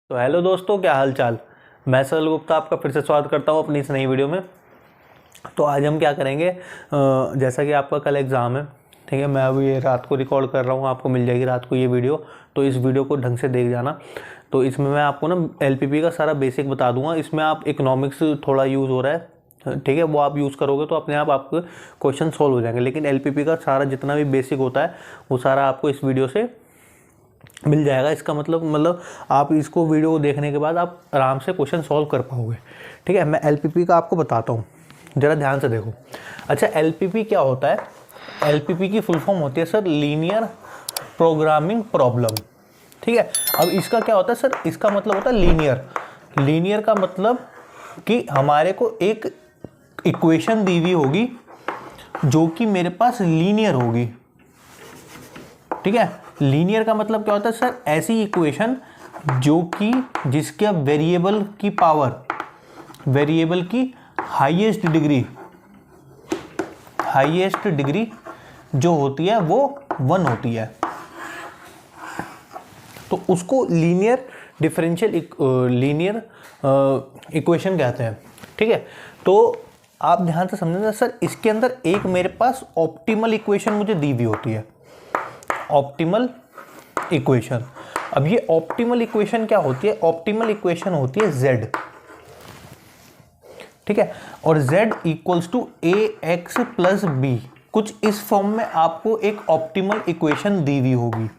तो हेलो दोस्तों, क्या हाल चाल। मैं सरल गुप्ता आपका फिर से स्वागत करता हूँ अपनी इस नई वीडियो में। तो आज हम क्या करेंगे, जैसा कि आपका कल एग्ज़ाम है, ठीक है। मैं अभी ये रात को रिकॉर्ड कर रहा हूँ, आपको मिल जाएगी रात को ये वीडियो, तो इस वीडियो को ढंग से देख जाना। तो इसमें मैं आपको ना एलपीपी का सारा बेसिक बता दूंगा। इसमें आप इकोनॉमिक्स थोड़ा यूज़ हो रहा है, ठीक है, वो आप यूज़ करोगे तो अपने आप आपके क्वेश्चन सॉल्व हो जाएंगे। लेकिन एलपीपी का सारा जितना भी बेसिक होता है वो सारा आपको इस वीडियो से मिल जाएगा। इसका मतलब आप इसको वीडियो को देखने के बाद आप आराम से क्वेश्चन सॉल्व कर पाओगे, ठीक है। मैं एलपीपी का आपको बताता हूँ, ज़रा ध्यान से देखो। अच्छा, एलपीपी क्या होता है? एलपीपी की फुल फॉर्म होती है सर लीनियर प्रोग्रामिंग प्रॉब्लम, ठीक है। अब इसका क्या होता है सर? इसका मतलब होता है लीनियर का मतलब कि हमारे को एक इक्वेशन दी हुई होगी जो कि मेरे पास लीनियर होगी, ठीक है। लीनियर का मतलब क्या होता है सर? ऐसी इक्वेशन जो कि जिसके वेरिएबल की पावर, वेरिएबल की हाईएस्ट डिग्री जो होती है वो 1 होती है, तो उसको लीनियर इक्वेशन कहते हैं, ठीक है। तो आप ध्यान से समझना सर, इसके अंदर एक मेरे पास ऑप्टिमल इक्वेशन मुझे दी हुई होती है, ऑप्टिमल इक्वेशन। अब ये ऑप्टिमल इक्वेशन क्या होती है? ऑप्टिमल इक्वेशन होती है z, ठीक है। और z equals to ax plus B, कुछ इस फॉर्म में आपको एक ऑप्टिमल इक्वेशन दी हुई होगी।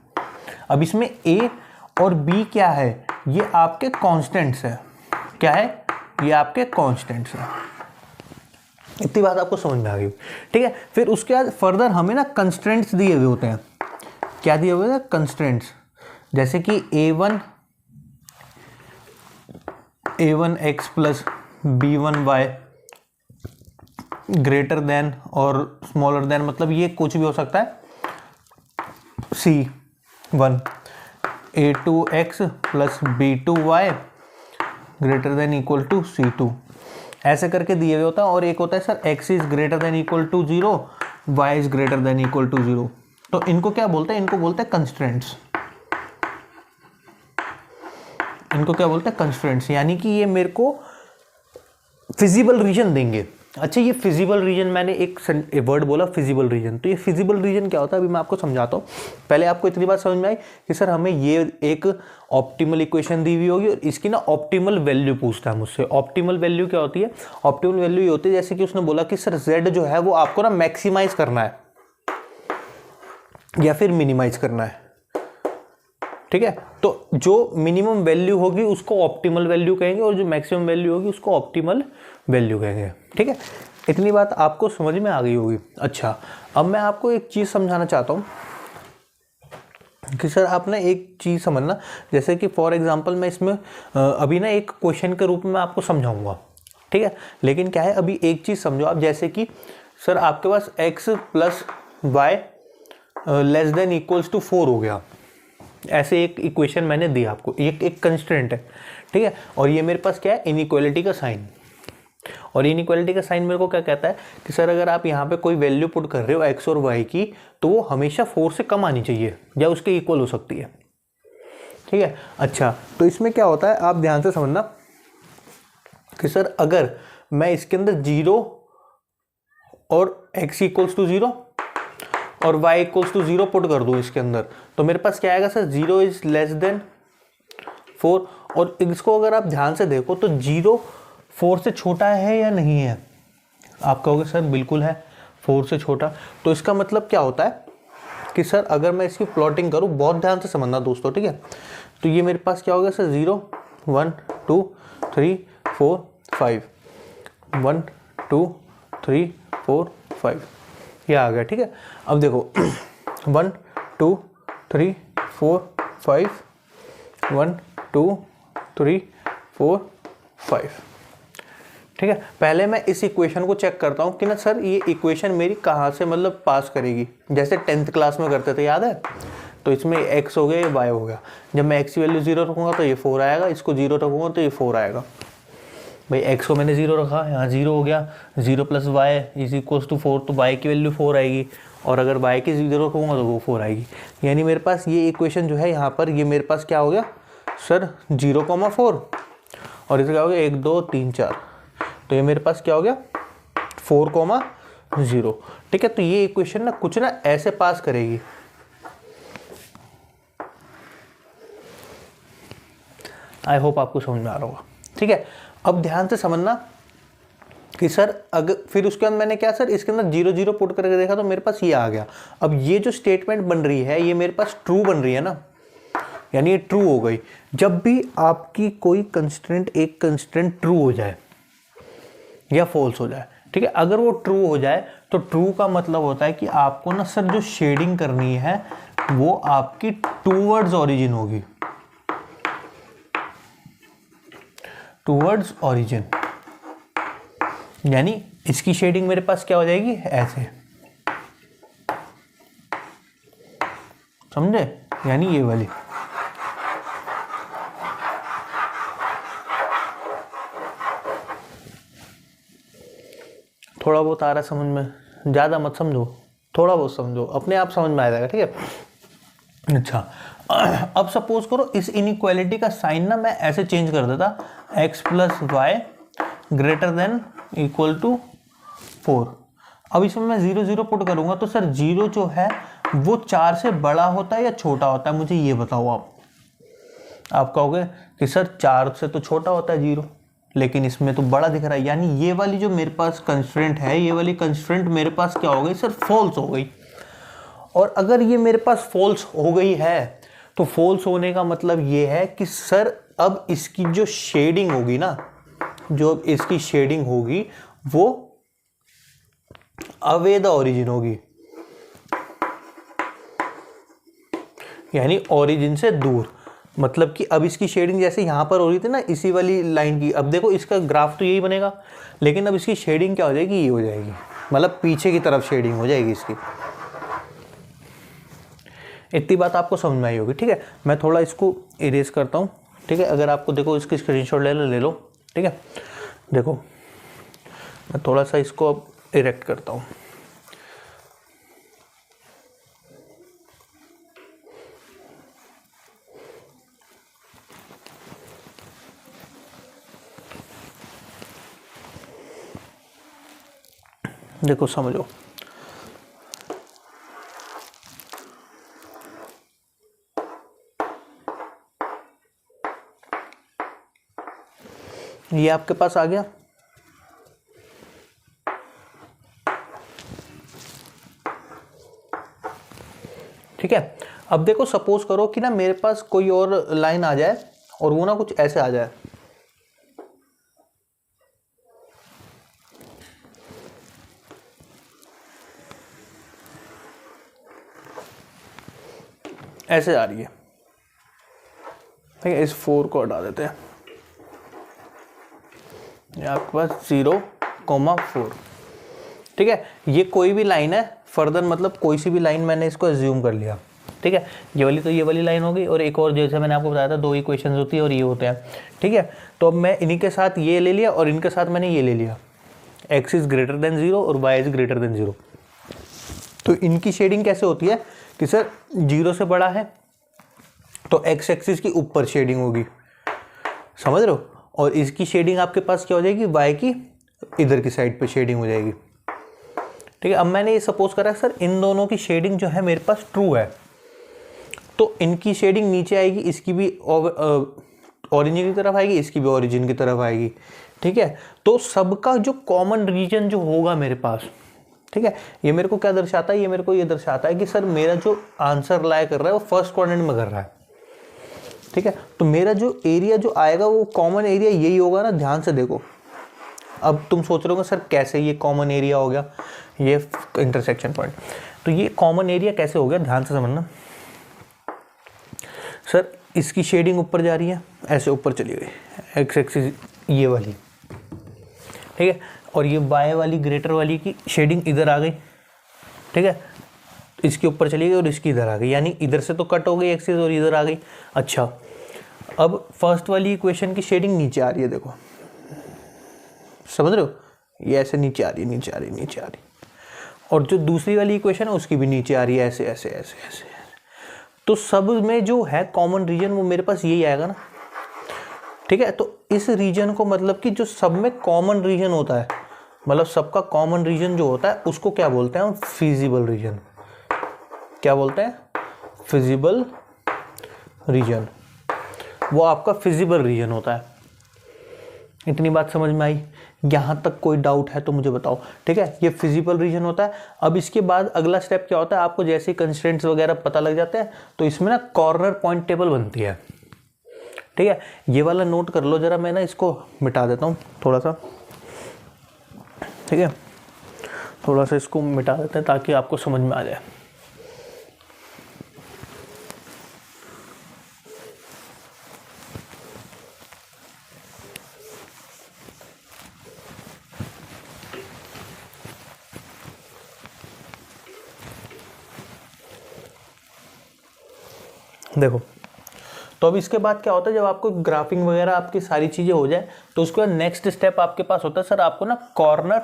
अब इसमें a और b क्या है? ये आपके कांस्टेंट्स है। क्या है? ये आपके कांस्टेंट्स है। इतनी बात आपको समझ में आ गई, ठीक है। फिर उसके बाद फर्दर हमें ना कंस्ट्रेंट्स दिए हुए होते हैं। क्या दिए हुए हैं? कंस्ट्रेंट्स, जैसे कि a1x plus b1y greater than और स्मॉलर देन, मतलब ये कुछ भी हो सकता है। c1 a2x plus b2y greater than equal to c2, ऐसे करके दिए हुए होता है। और एक होता है sir x is greater than equal to 0, y is greater than equal to 0। तो इनको क्या बोलते हैं? इनको बोलते हैं कंस्ट्रेंट्स। इनको क्या बोलते हैं? कंस्ट्रेंट्स। यानी कि ये मेरे को फिजिबल रीजन देंगे। अच्छा, ये फिजिबल रीजन, मैंने एक वर्ड बोला फिजिबल रीजन, तो ये फिजिबल रीजन क्या होता है अभी मैं आपको समझाता हूँ। पहले आपको इतनी बात समझ में आई कि सर हमें ये एक ऑप्टिमल इक्वेशन दी हुई होगी और इसकी ना ऑप्टिमल वैल्यू पूछता है मुझसे। ऑप्टिमल वैल्यू क्या होती है? ऑप्टिमल वैल्यू ये होती है, जैसे कि उसने बोला कि सर z जो है वो आपको ना मैक्सिमाइज करना है या फिर मिनिमाइज करना है, ठीक है। तो जो मिनिमम वैल्यू होगी उसको ऑप्टिमल वैल्यू कहेंगे और जो मैक्सिमम वैल्यू होगी उसको ऑप्टिमल वैल्यू कहेंगे, ठीक है। इतनी बात आपको समझ में आ गई होगी। अच्छा, अब मैं आपको एक चीज़ समझाना चाहता हूँ कि सर आप ना एक चीज़ समझना, जैसे कि फॉर एग्जांपल मैं इसमें अभी ना एक क्वेश्चन के रूप में आपको समझाऊंगा, ठीक है। लेकिन क्या है, अभी एक चीज़ समझो आप, जैसे कि सर आपके पास x plus Y less than equals to 4 हो गया, ऐसे एक इक्वेशन मैंने दी आपको, एक कंस्ट्रेंट है, ठीक है। और ये मेरे पास क्या है? इनइक्वालिटी का साइन। और इनइक्वालिटी का साइन मेरे को क्या कहता है कि सर अगर आप यहाँ पे कोई वैल्यू पुट कर रहे हो x और y की, तो वो हमेशा 4 से कम आनी चाहिए या उसके इक्वल हो सकती है, ठीक है। अच्छा, तो इसमें क्या होता है आप ध्यान से समझना कि सर अगर मैं इसके अंदर 0 और x इक्वल्स टू 0 और y इक्वल्स टू 0 पुट कर दूं इसके अंदर, तो मेरे पास क्या आएगा सर? 0 is less than 4। और इसको अगर आप ध्यान से देखो तो 0 4 से छोटा है या नहीं है? आप कहोगे सर बिल्कुल है, 4 से छोटा। तो इसका मतलब क्या होता है कि सर अगर मैं इसकी प्लॉटिंग करूं, बहुत ध्यान से समझना दोस्तों, ठीक है। तो ये मेरे पास क्या होगा सर? 0 1 2 3 4 5 1 2 3 4 5 ये आ गया, ठीक है। अब देखो 1 2 3 4 5 1 2 3 4 5, ठीक है। पहले मैं इस इक्वेशन को चेक करता हूँ कि ना सर ये इक्वेशन मेरी कहाँ से मतलब पास करेगी, जैसे 10th क्लास में करते थे, याद है? तो इसमें x हो गया, ये y हो गया। जब मैं x की वैल्यू 0 रखूँगा तो ये 4 आएगा, इसको 0 रखूँगा तो ये 4 आएगा। भाई x को मैंने 0 रखा, यहाँ 0 हो गया, 0 plus Y is equals to 4, तो y की वैल्यू 4 आएगी। और अगर y की 0 रखूँगा तो वो 4 आएगी। यानी मेरे पास ये इक्वेशन जो है यहाँ पर, ये मेरे पास क्या हो गया? सर 0,4 और इसे क्या हो गया 1 2 3 4, तो ये मेरे पास क्या हो गया 4,0। ठीक है, तो ये इक्वेशन ना कुछ ना ऐसे पास करेगी। आई होप आपको समझ में आ रहा होगा। ठीक है, अब ध्यान से समझना कि सर अगर फिर उसके अंदर मैंने क्या सर इसके अंदर 0 0 पुट करके देखा तो मेरे पास ये आ गया। अब ये जो स्टेटमेंट बन रही है ये मेरे पास ट्रू बन रही है ना, यानी ये ट्रू हो गई। जब भी आपकी कोई कंस्ट्रेंट एक कंस्ट्रेंट ट्रू हो जाए या फॉल्स हो जाए, ठीक है, अगर वो ट्रू हो जाए तो ट्रू का मतलब होता है कि आपको ना सर जो शेडिंग करनी है वो आपकी टूवर्ड्स ओरिजिन होगी, टूवर्ड्स ओरिजिन। यानी इसकी शेडिंग मेरे पास क्या हो जाएगी ऐसे, समझे, यानी ये वाली। थोड़ा बहुत आ रहा है समझ में, ज़्यादा मत समझो, थोड़ा बहुत समझो, अपने आप समझ में आ जाएगा। ठीक है, अच्छा अब सपोज करो इस इनइक्वालिटी का साइन ना मैं ऐसे चेंज कर देता, x + y greater than equal to 4। अब इसमें मैं 0 0 पुट करूंगा तो सर 0 जो है वो 4 से बड़ा होता है या छोटा होता है, मुझे ये बताओ। आप कहोगे कि सर 4 से तो छोटा होता है 0, लेकिन इसमें तो बड़ा दिख रहा है, यानी ये वाली जो मेरे पास कंस्ट्रेंट है, ये वाली कंस्ट्रेंट मेरे पास क्या हो गई सर, फॉल्स हो गई। और अगर ये मेरे पास फॉल्स हो गई है तो फॉल्स होने का मतलब ये है कि सर अब इसकी जो शेडिंग होगी ना, जो इसकी शेडिंग होगी वो अवे द ओरिजिन होगी, यानी ओरिजिन से दूर। मतलब कि अब इसकी शेडिंग जैसे यहां पर हो रही थी ना इसी वाली लाइन की, अब देखो इसका ग्राफ तो यही बनेगा, लेकिन अब इसकी शेडिंग क्या हो जाएगी, ये हो जाएगी, मतलब पीछे की तरफ शेडिंग हो जाएगी इसकी। इतनी बात आपको समझ में आई होगी। ठीक है, मैं थोड़ा इसको इरेज करता हूँ। ठीक है, अगर आपको देखो इसकी स्क्रीनशॉट ले लो। ठीक है, देखो मैं थोड़ा सा इसको अब इरेक्ट करता हूँ। देखो समझो, ये आपके पास आ गया। ठीक है, अब देखो सपोज करो कि ना मेरे पास कोई और लाइन आ जाए और वो ना कुछ ऐसे आ जाए, ऐसे आ रही है। ठीक है, इस 4 को हटा देते हैं, ये आपके पास 0,4। ठीक है, ये कोई भी लाइन है फर्दर, मतलब कोई सी भी लाइन मैंने इसको एज्यूम कर लिया। ठीक है, ये वाली तो ये वाली लाइन होगी, और एक और जैसे मैंने आपको बताया था 2 इक्वेशंस होती है और ये होते हैं। ठीक है, तो अब मैं इन्हीं के साथ ये ले लिया और इनके साथ मैंने ये ले लिया, x इज ग्रेटर देन 0 और y इज ग्रेटर देन 0। तो इनकी शेडिंग कैसे होती है कि सर 0 से बड़ा है तो x एक्सिस की ऊपर शेडिंग होगी, समझ रहे हो, और इसकी शेडिंग आपके पास क्या हो जाएगी, y की इधर की साइड पे शेडिंग हो जाएगी। ठीक है, अब मैंने ये सपोज करा सर इन दोनों की शेडिंग जो है मेरे पास ट्रू है, तो इनकी शेडिंग नीचे आएगी, इसकी भी ओरिजिन की तरफ आएगी, इसकी भी ओरिजिन की तरफ आएगी। ठीक है, तो सबका जो कॉमन रीजन जो होगा मेरे पास, ठीक है, ये मेरे को क्या दर्शाता है, ये मेरे को ये दर्शाता है कि सर मेरा जो आंसर लाया कर रहा है वो फर्स्ट क्वाड्रेंट में कर रहा है। ठीक है, तो मेरा जो एरिया जो आएगा वो कॉमन एरिया यही होगा ना, ध्यान से देखो। अब तुम सोच रहे हो सर कैसे ये कॉमन एरिया हो गया, ये इंटरसेक्शन पॉइंट, तो ये कॉमन एरिया कैसे हो गया, ध्यान से समझना। सर इसकी शेडिंग ऊपर जा रही है, ऐसे ऊपर चली गई एक्स एक्सिस ये वाली, ठीक है, और ये वाई वाली ग्रेटर वाली की शेडिंग इधर आ गई। ठीक है, इसके ऊपर चली गई और इसकी इधर आ गई, यानी इधर से तो कट हो गई एक्सिस और इधर आ गई। अच्छा, अब फर्स्ट वाली इक्वेशन की शेडिंग नीचे आ रही है, देखो समझ रहे हो, ये ऐसे नीचे आ रही है, नीचे आ रही है, नीचे आ रही है, और जो दूसरी वाली इक्वेशन है उसकी भी नीचे आ रही है, ऐसे ऐसे ऐसे ऐसे। तो सब में जो है कॉमन रीजन वो मेरे पास यही आएगा ना, ठीक है, तो इस रीजन को मतलब कि जो सब में कॉमन रीजन होता है, मतलब सबका कॉमन रीजन जो होता है उसको क्या बोलते हैं हम? Feasible region. क्या बोलते हैं? Feasible region. वो आपका फिजिबल रीजन होता है। इतनी बात समझ में आई? यहाँ तक कोई डाउट है तो मुझे बताओ। ठीक है, ये फिजिबल रीजन होता है। अब इसके बाद अगला स्टेप क्या होता है? आपको जैसे कंस्ट्रेंट्स वगैरह पता लग जाते हैं तो इसमें ना कॉर्नर पॉइंट टेबल बनती है। ठीक है, ये वाला नोट कर लो जरा, मैं ना इसको मिटा देता हूँ थोड़ा सा। ठीक है, थोड़ा सा इसको मिटा देते हैं ताकि आपको समझ में आ जाए। देखो, तो अब इसके बाद क्या होता है, जब आपको ग्राफिंग वगैरह आपकी सारी चीजें हो जाए तो उसके बाद नेक्स्ट स्टेप आपके पास होता है, सर आपको ना कॉर्नर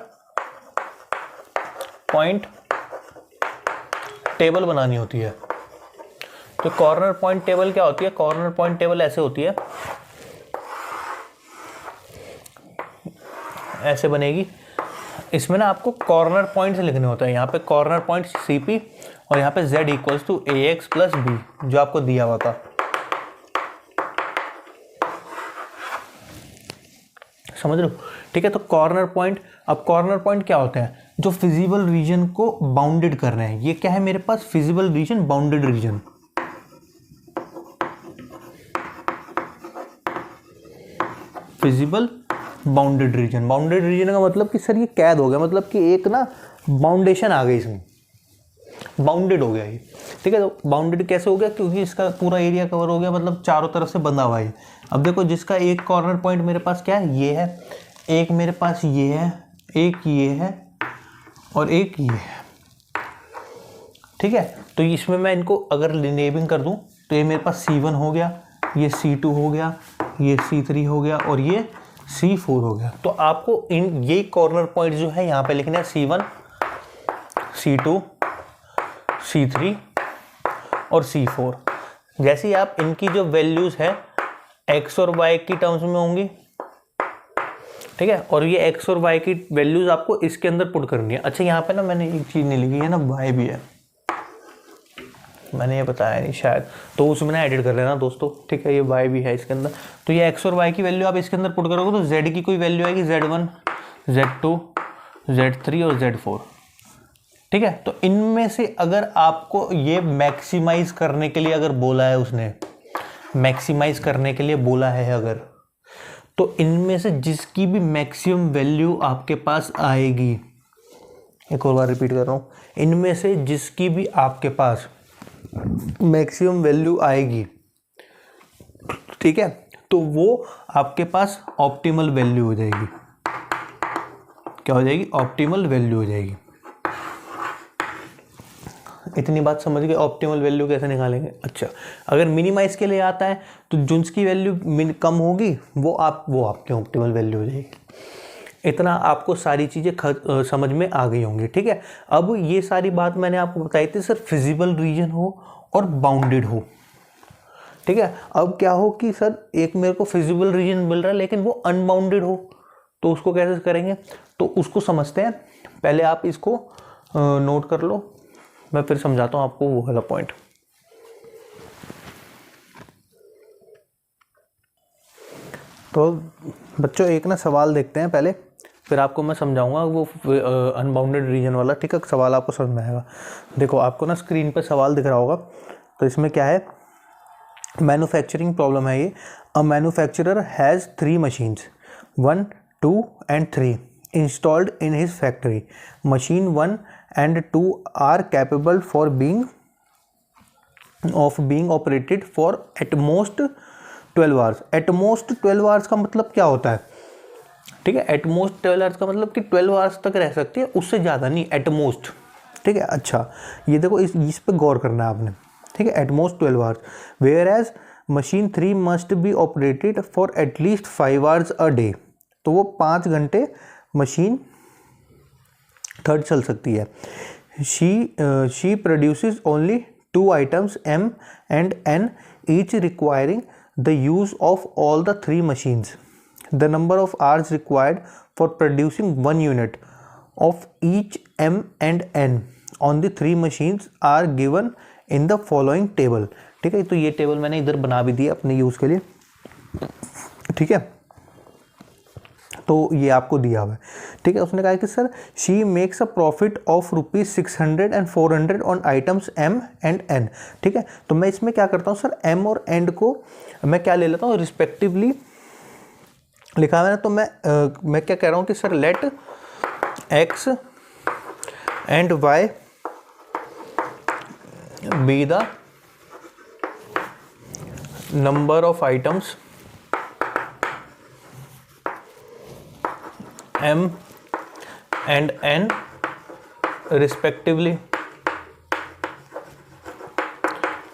पॉइंट टेबल बनानी होती है। तो कॉर्नर पॉइंट टेबल क्या होती है? कॉर्नर पॉइंट टेबल ऐसे होती है, ऐसे बनेगी। इसमें ना आपको कॉर्नर पॉइंट्स लिखने होते हैं। यहाँ पे कॉर्नर पॉइंट CP और यहाँ पे Z equals to AX plus B जो आपको दिया हुआ था। समझ लो? ठीक है, तो कॉर्नर पॉइंट, अब कॉर्नर पॉइंट क्या होते हैं? जो फिजिबल रीजन को बाउंडेड कर रहे हैं। ये क्या है मेरे पास? Feasible region, bounded region. Feasible bounded region. Bounded region का मतलब कि सर ये कैद हो गया, मतलब कि एक ना बाउंडेशन आ गई इसमें, बाउंडेड हो गया ये। ठीक है, तो बाउंडेड कैसे हो गया? क्योंकि इसका पूरा एरिया कवर हो गया, मतलब चारों तरफ से बंधा हुआ है। अब देखो, जिसका एक कॉर्नर पॉइंट मेरे पास क्या है? ये है। एक मेरे पास ये है, एक ये है और एक ये है। ठीक है, तो इसमें मैं इनको अगर नेमिंग कर दूं तो ये मेरे पास C1 हो गया, ये C2 हो गया, ये C3 हो गया और ये C4 हो गया। तो आपको इन ये कॉर्नर पॉइंट जो है यहाँ पे लिखना है C1, C2, C3 और C4। जैसे ही आप इनकी जो वैल्यूज है X और Y की टर्म्स में होंगी, ठीक है, और ये X और Y की वैल्यूज आपको इसके अंदर पुट करनी है। अच्छा, यहाँ पे ना मैंने एक चीज़ नहीं लिखी है ना, Y भी है, मैंने ये बताया नहीं शायद, तो उसमें ना एडिट कर लेना दोस्तों। ठीक है, ये Y भी है इसके अंदर। तो ये X और Y की वैल्यू आप इसके अंदर पुट करोगे तो Z की कोई वैल्यू आएगी, Z1, Z2, Z3 और Z4। ठीक है, तो इनमें से अगर आपको ये मैक्सिमाइज करने के लिए अगर बोला है, उसने मैक्सिमाइज करने के लिए बोला है अगर, तो इनमें से जिसकी भी मैक्सिमम वैल्यू आपके पास आएगी, एक और बार रिपीट कर रहा हूँ, इनमें से जिसकी भी आपके पास मैक्सिमम वैल्यू आएगी, ठीक है, तो वो आपके पास ऑप्टिमल वैल्यू हो जाएगी। क्या हो जाएगी? ऑप्टिमल वैल्यू हो जाएगी। इतनी बात समझ गए? ऑप्टिमल वैल्यू कैसे निकालेंगे? अच्छा, अगर मिनिमाइज के लिए आता है तो जिसकी वैल्यू कम होगी वो आपकी ऑप्टिमल वैल्यू हो जाएगी। इतना आपको सारी चीज़ें समझ में आ गई होंगी। ठीक है, अब ये सारी बात मैंने आपको बताई थी सर, फिजिबल रीजन हो और बाउंडेड हो। ठीक है, अब क्या हो कि सर एक मेरे को फिजिबल रीजन मिल रहा है लेकिन वो अनबाउंडेड हो, तो उसको कैसे करेंगे? तो उसको समझते हैं। पहले आप इसको नोट कर लो, मैं फिर समझाता हूँ आपको वो वाला पॉइंट। तो बच्चों एक ना सवाल देखते हैं पहले, फिर आपको मैं समझाऊंगा वो अनबाउंडेड रीजन वाला। ठीक है, सवाल आपको समझ में आएगा। देखो, आपको ना स्क्रीन पे सवाल दिख रहा होगा, तो इसमें क्या है? मैन्युफैक्चरिंग प्रॉब्लम है ये। A manufacturer has 3 machines 1, 2 and 3 installed in his factory. Machine 1 and 2 are capable of being operated for at most 12 hours. At most 12 hours का मतलब क्या होता है? ठीक है, at most 12 hours का मतलब कि 12 hours तक रह सकती है, उससे ज़्यादा नहीं, at most। ठीक है, अच्छा ये देखो, इस पे गौर करना है आपने। ठीक है, at most 12 hours, whereas machine 3 must be operated for at least 5 hours a day. तो वो 5 घंटे मशीन 3rd चल सकती है। She produces only 2 items M and N, each requiring the use of all the 3 machines, the number of hours required for producing 1 unit of each M and N on the 3 machines are given in the following table. ठीक है, तो ये table मैंने इधर बना भी दिया अपने यूज़ के लिए। ठीक है, तो ये आपको दिया हुआ है। ठीक है, उसने कहा कि sir she makes a profit of ₹600 and 400 on items M and N। ठीक है, तो मैं इसमें क्या करता हूँ सर, M और N को मैं क्या ले लेता हूँ, रिस्पेक्टिवली लिखा हुआ है। तो मैं क्या कह रहा हूँ कि sir let X and Y be the number of items M and N respectively।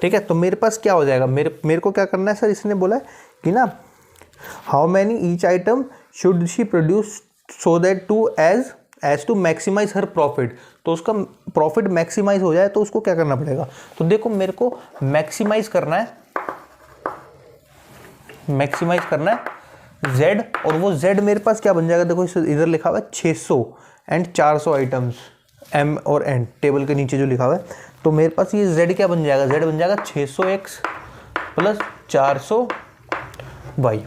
ठीक है, तो मेरे पास क्या हो जाएगा, मेरे को क्या करना है सर, इसने बोला है कि ना how many each item should she produce so that to as to maximize her profit. तो उसका प्रॉफिट मैक्सिमाइज हो जाए तो उसको क्या करना पड़ेगा, तो देखो मेरे को मैक्सिमाइज करना है Z, और वो Z मेरे पास क्या बन जाएगा, देखो इधर लिखा हुआ है 600 एंड 400 आइटम्स M और N, टेबल के नीचे जो लिखा हुआ है। तो मेरे पास ये Z क्या बन जाएगा, Z बन जाएगा 600X प्लस 400Y।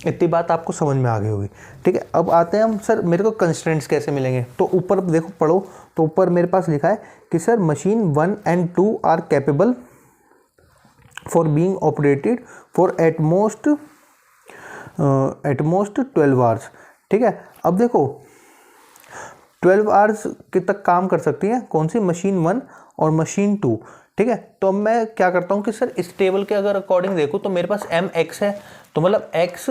इतनी बात आपको समझ में आ गई होगी। ठीक है, अब आते हैं हम सर मेरे को कंस्ट्रेंट्स कैसे मिलेंगे। तो ऊपर देखो पढ़ो, तो ऊपर मेरे पास लिखा है कि sir machine 1 and 2 are capable for being operated for at most 12 hours. ठीक है, अब देखो 12 आवर्स के तक काम कर सकती हैं कौन सी, मशीन 1 और मशीन 2। ठीक है, तो अब मैं क्या करता हूँ कि सर इस टेबल के अगर अकॉर्डिंग देखूँ तो मेरे पास MX है, तो मतलब X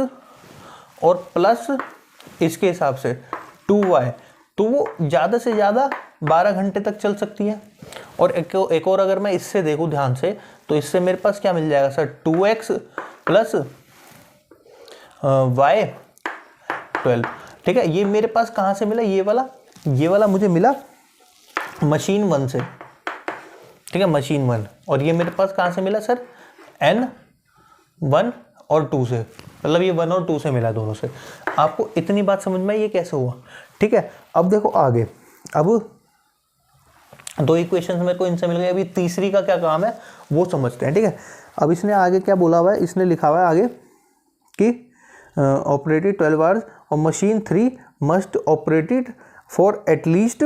और प्लस इसके हिसाब से 2Y, तो वो ज़्यादा से ज़्यादा 12 घंटे तक चल सकती है। और एक और अगर मैं इससे देखूँ ध्यान से, तो इससे मेरे पास क्या मिल जाएगा सर, 2X प्लस Y 12। ठीक है, ये मेरे पास कहाँ से मिला, ये वाला मुझे मिला मशीन 1 से। ठीक है, मशीन 1, और ये मेरे पास कहाँ से मिला सर, N1 और 2 से, मतलब ये 1 और 2 से मिला, दोनों से। आपको इतनी बात समझ में आई, ये कैसे हुआ। ठीक है, अब देखो आगे, अब 2 इक्वेशंस मेरे को इनसे मिल गए, अभी तीसरी का क्या काम है वो समझते हैं। ठीक है, अब इसने आगे क्या बोला हुआ है, इसने लिखा हुआ है आगे कि ऑपरेटेड 12 आवर्स और machine 3 must operated for at least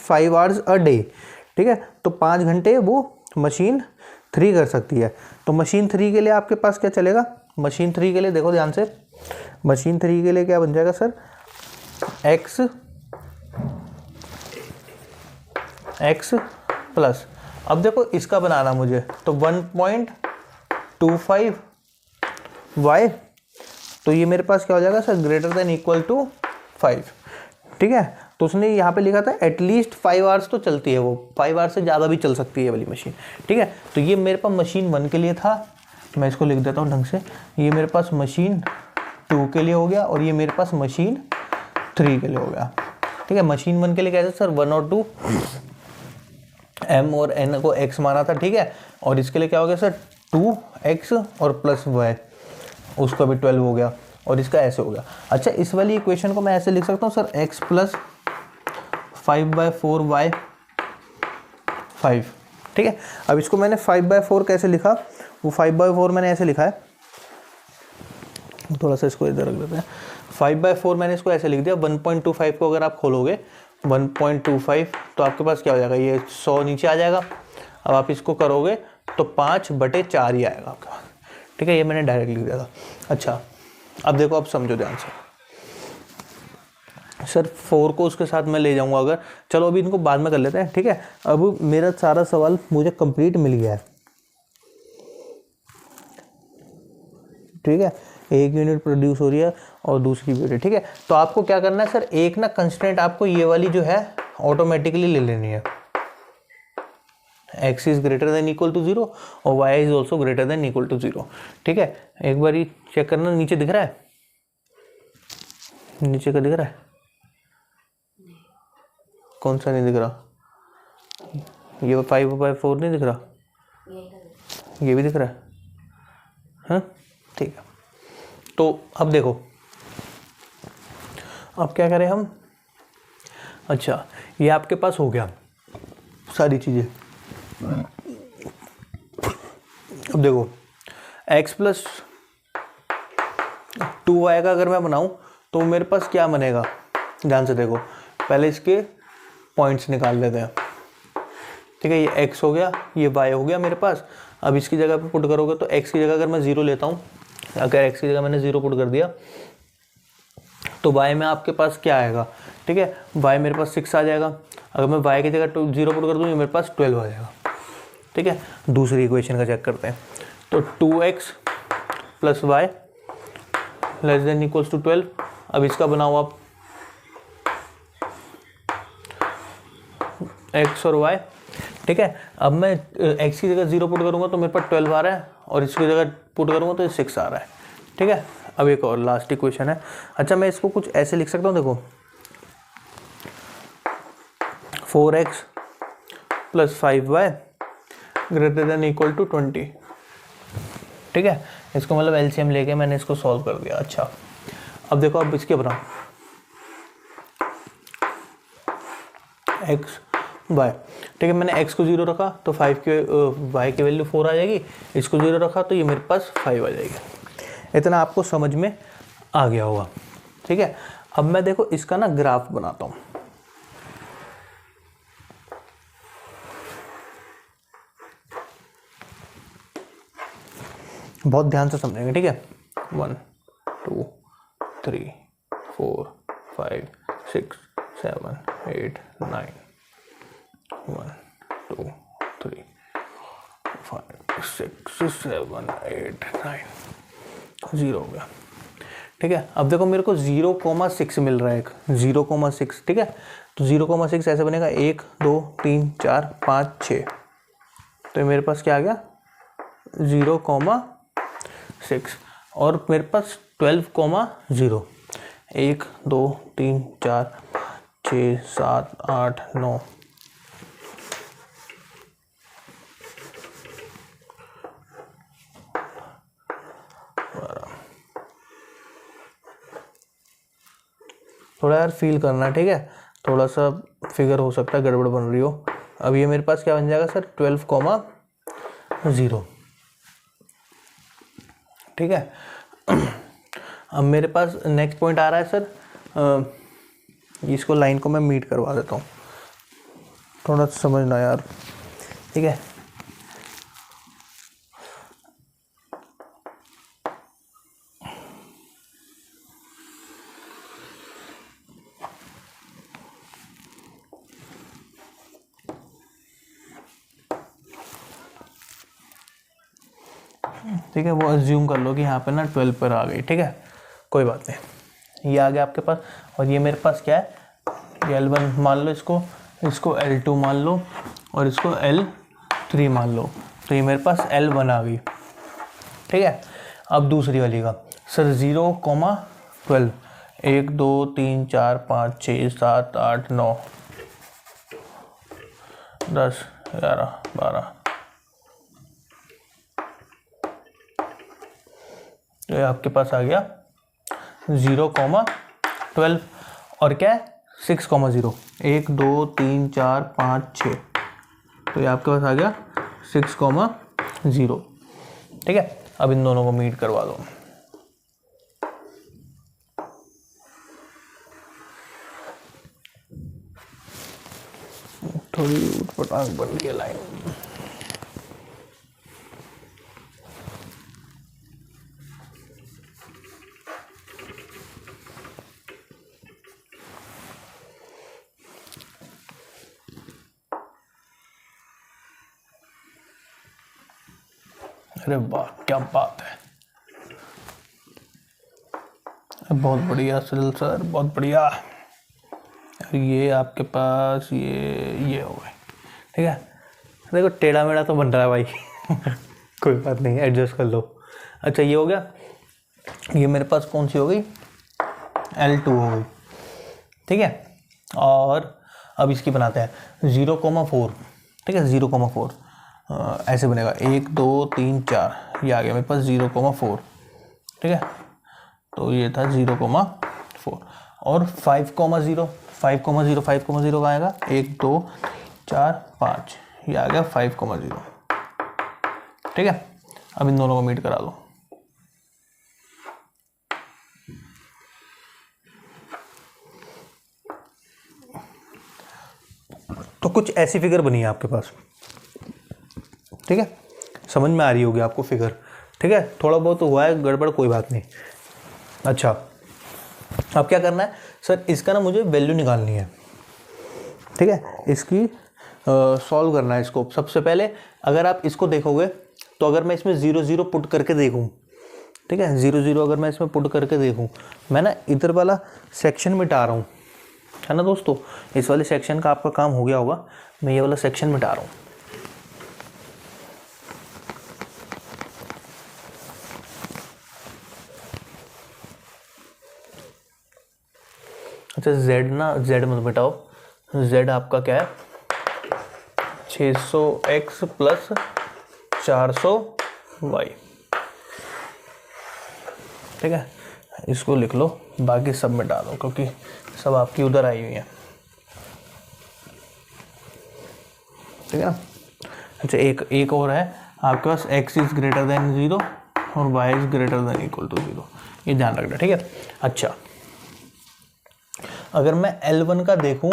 5 hours a day. ठीक है, तो 5 घंटे वो मशीन 3 कर सकती है। तो मशीन 3 के लिए आपके पास क्या चलेगा, मशीन 3 के लिए देखो ध्यान से, मशीन 3 के लिए क्या बन जाएगा सर, x प्लस, अब देखो इसका बनाना मुझे, तो 1.25y, तो ये मेरे पास क्या हो जाएगा sir, greater than equal to 5। ठीक है, तो उसने यहाँ पे लिखा था एटलीस्ट 5 आवर्स तो चलती है, वो 5 आवर्स से ज़्यादा भी चल सकती है वाली मशीन। ठीक है, तो ये मेरे पास मशीन 1 के लिए था, मैं इसको लिख देता हूँ ढंग से, ये मेरे पास मशीन 2 के लिए हो गया, और ये मेरे पास मशीन 3 के लिए हो गया। ठीक है, मशीन 1 के लिए कैसे सर, 1 और 2 M और N को X माना था। ठीक है, और इसके लिए क्या हो गया सर, 2X और प्लस Y, उसका भी 12 हो गया, और इसका ऐसे हो गया। अच्छा, इस वाली इक्वेशन को मैं ऐसे लिख सकता हूँ सर, X प्लस 5/4Y 5। ठीक है, अब इसको मैंने 5/4 कैसे लिखा, वो 5/4 मैंने ऐसे लिखा है, थोड़ा सा इसको इधर रख देते हैं। 5/4 मैंने इसको ऐसे लिख दिया, 1.25 को अगर आप खोलोगे 1.25, तो आपके पास क्या हो जाएगा, ये 100 नीचे आ जाएगा। अब आप इसको करोगे तो 5/4 ही आएगा आपके पास। ठीक है, ये मैंने डायरेक्ट लिख दिया था। अच्छा, अब देखो, अब समझो ध्यान से सर, 4 को उसके साथ मैं ले जाऊंगा अगर, चलो अभी इनको बाद में कर लेते हैं। ठीक है, अब मेरा सारा सवाल मुझे कंप्लीट मिल गया है। ठीक है, एक यूनिट प्रोड्यूस हो रही है और दूसरी यूनिट। ठीक है, तो आपको क्या करना है सर, एक ना कंस्ट्रेंट आपको ये वाली जो है ऑटोमेटिकली ले लेनी है, x is greater than equal to 0 और y is also greater than equal to 0। ठीक है, एक बार चेक करना, नीचे दिख रहा है, नीचे का दिख रहा है, कौन सा नहीं दिख रहा, ये 5/4 नहीं दिख रहा, ये भी दिख रहा है, हाँ ठीक है। तो अब देखो, अब क्या करें हम, अच्छा ये आपके पास हो गया सारी चीज़ें। अब देखो x प्लस 2y का अगर मैं बनाऊं तो मेरे पास क्या बनेगा, ध्यान से देखो, पहले इसके पॉइंट्स निकाल लेते हैं। ठीक है, ये x हो गया, ये y हो गया मेरे पास। अब इसकी जगह पे पुट करोगे तो x की जगह अगर मैं 0 लेता हूँ, अगर x की जगह मैंने 0 पुट कर दिया तो y में आपके पास क्या आएगा, ठीक है, y मेरे पास 6 आ जाएगा। अगर मैं y की जगह 0 पुट कर दूँ, मेरे पास 12 आ जाएगा। ठीक है, दूसरी इक्वेशन का चेक करते हैं। तो 2x plus Y less than equals to 12। अब इसका बनाओ आप x और y। ठीक है, अब मैं x की जगह 0 पुट करूंगा तो मेरे पास 12 आ रहा है, और इसकी जगह पुट करूंगा तो 6 आ रहा है। ठीक है, अब एक और लास्ट इक्वेशन है। अच्छा मैं इसको कुछ ऐसे लिख सकता हूँ, देखो 4x plus 5y greater than equal to 20। ठीक है, इसको मतलब एलसीएम लेके मैंने इसको सॉल्व कर दिया। अच्छा अब देखो, अब इसके बनाओ x y। ठीक है, मैंने x को 0 रखा तो 5 के y की वैल्यू 4 आ जाएगी, इसको 0 रखा तो ये मेरे पास 5 आ जाएगी। इतना आपको समझ में आ गया होगा। ठीक है, अब मैं देखो इसका ना ग्राफ बनाता हूँ। बहुत ध्यान से समझेंगे, ठीक है। 1 2 3 4 5 6 7 8 9 1 2 3 5 6 7 8 9 0 हो गया। ठीक है, अब देखो मेरे को 0,6 मिल रहा है, एक 0,6। ठीक है, तो 0,6 ऐसे बनेगा 1 2 3 4 5 6। तो मेरे पास क्या आ गया 0,6, और मेरे पास 12,0। 1 2 3 4 6 7 8 9 थोड़ा यार फील करना, ठीक है, थोड़ा सा फिगर हो सकता है गड़बड़ बन रही हो। अब ये मेरे पास क्या बन जाएगा सर 12,0। ठीक है, अब मेरे पास नेक्स्ट पॉइंट आ रहा है सर, इसको लाइन को मैं मीट करवा देता हूँ, थोड़ा समझना यार। ठीक है, ठीक है, वो अज्यूम कर लो कि यहाँ पे ना 12 पर आ गई। ठीक है, कोई बात नहीं, ये आ गया आपके पास। और ये मेरे पास क्या है, ये L1 मान लो, इसको L2 मान लो, और इसको L3 मान लो। तो ये मेरे पास L1 आ गई। ठीक है, अब दूसरी वाली का सर 0,12 1 2 3 4 5 6 7 8 9 10 11 12। तो ये आपके पास आ गया 0,12, और क्या है 6,0 1 2 3 4 5 6। तो ये आपके पास आ गया 6,0। ठीक है, अब इन दोनों को मीट करवा दो। थोड़ी उटपटांग बन गई लाइन। अरे वाह, क्या बात है, बहुत बढ़िया सुनील सर, बहुत बढ़िया। ये आपके पास ये हो गए। ठीक है, देखो टेढ़ा मेढ़ा तो बन रहा है भाई कोई बात नहीं, एडजस्ट कर लो। अच्छा ये हो गया, ये मेरे पास कौन सी हो गई L2 हो गई। ठीक है, और अब इसकी बनाते हैं 0,4। ठीक है, 0,4 ऐसे बनेगा 1 2 3 4, ये आ गया मेरे पास 0,4, ठीक है। तो ये था 0,4 और 5,0, 5,0 कहाँ आएगा, 1 2 4 5, ये आ गया 5,0, ठीक है। अब इन दोनों को मीट करा दो। तो कुछ ऐसी फिगर बनी है आपके पास, ठीक है। समझ में आ रही होगी आपको फिगर, ठीक है। थोड़ा बहुत हुआ है गड़बड़, कोई बात नहीं। अच्छा, अब क्या करना है सर, इसका ना मुझे वैल्यू निकालनी है, ठीक है। इसकी सॉल्व करना है इसको। सबसे पहले अगर आप इसको देखोगे तो अगर मैं इसमें 0 0 पुट करके देखूं, ठीक है, 0 0 अगर मैं इसमें पुट करके देखूं, मैं ना इधर वाला सेक्शन मिटा रहा हूँ, है ना दोस्तों। इस वाले सेक्शन का आपका काम हो गया होगा, मैं ये वाला सेक्शन मिटा रहा हूँ। अच्छा, z ना, z मत मिटाओ, z आपका क्या है 600x प्लस 400y, ठीक है। इसको लिख लो, बाकी सब मिटा दो क्योंकि सब आपकी उधर आई हुई है, ठीक है ना। अच्छा, एक और है आपके पास, x इज ग्रेटर देन 0 और y is greater than equal to 0, ये ध्यान रखना, ठीक है। अच्छा, अगर मैं L1 का देखूं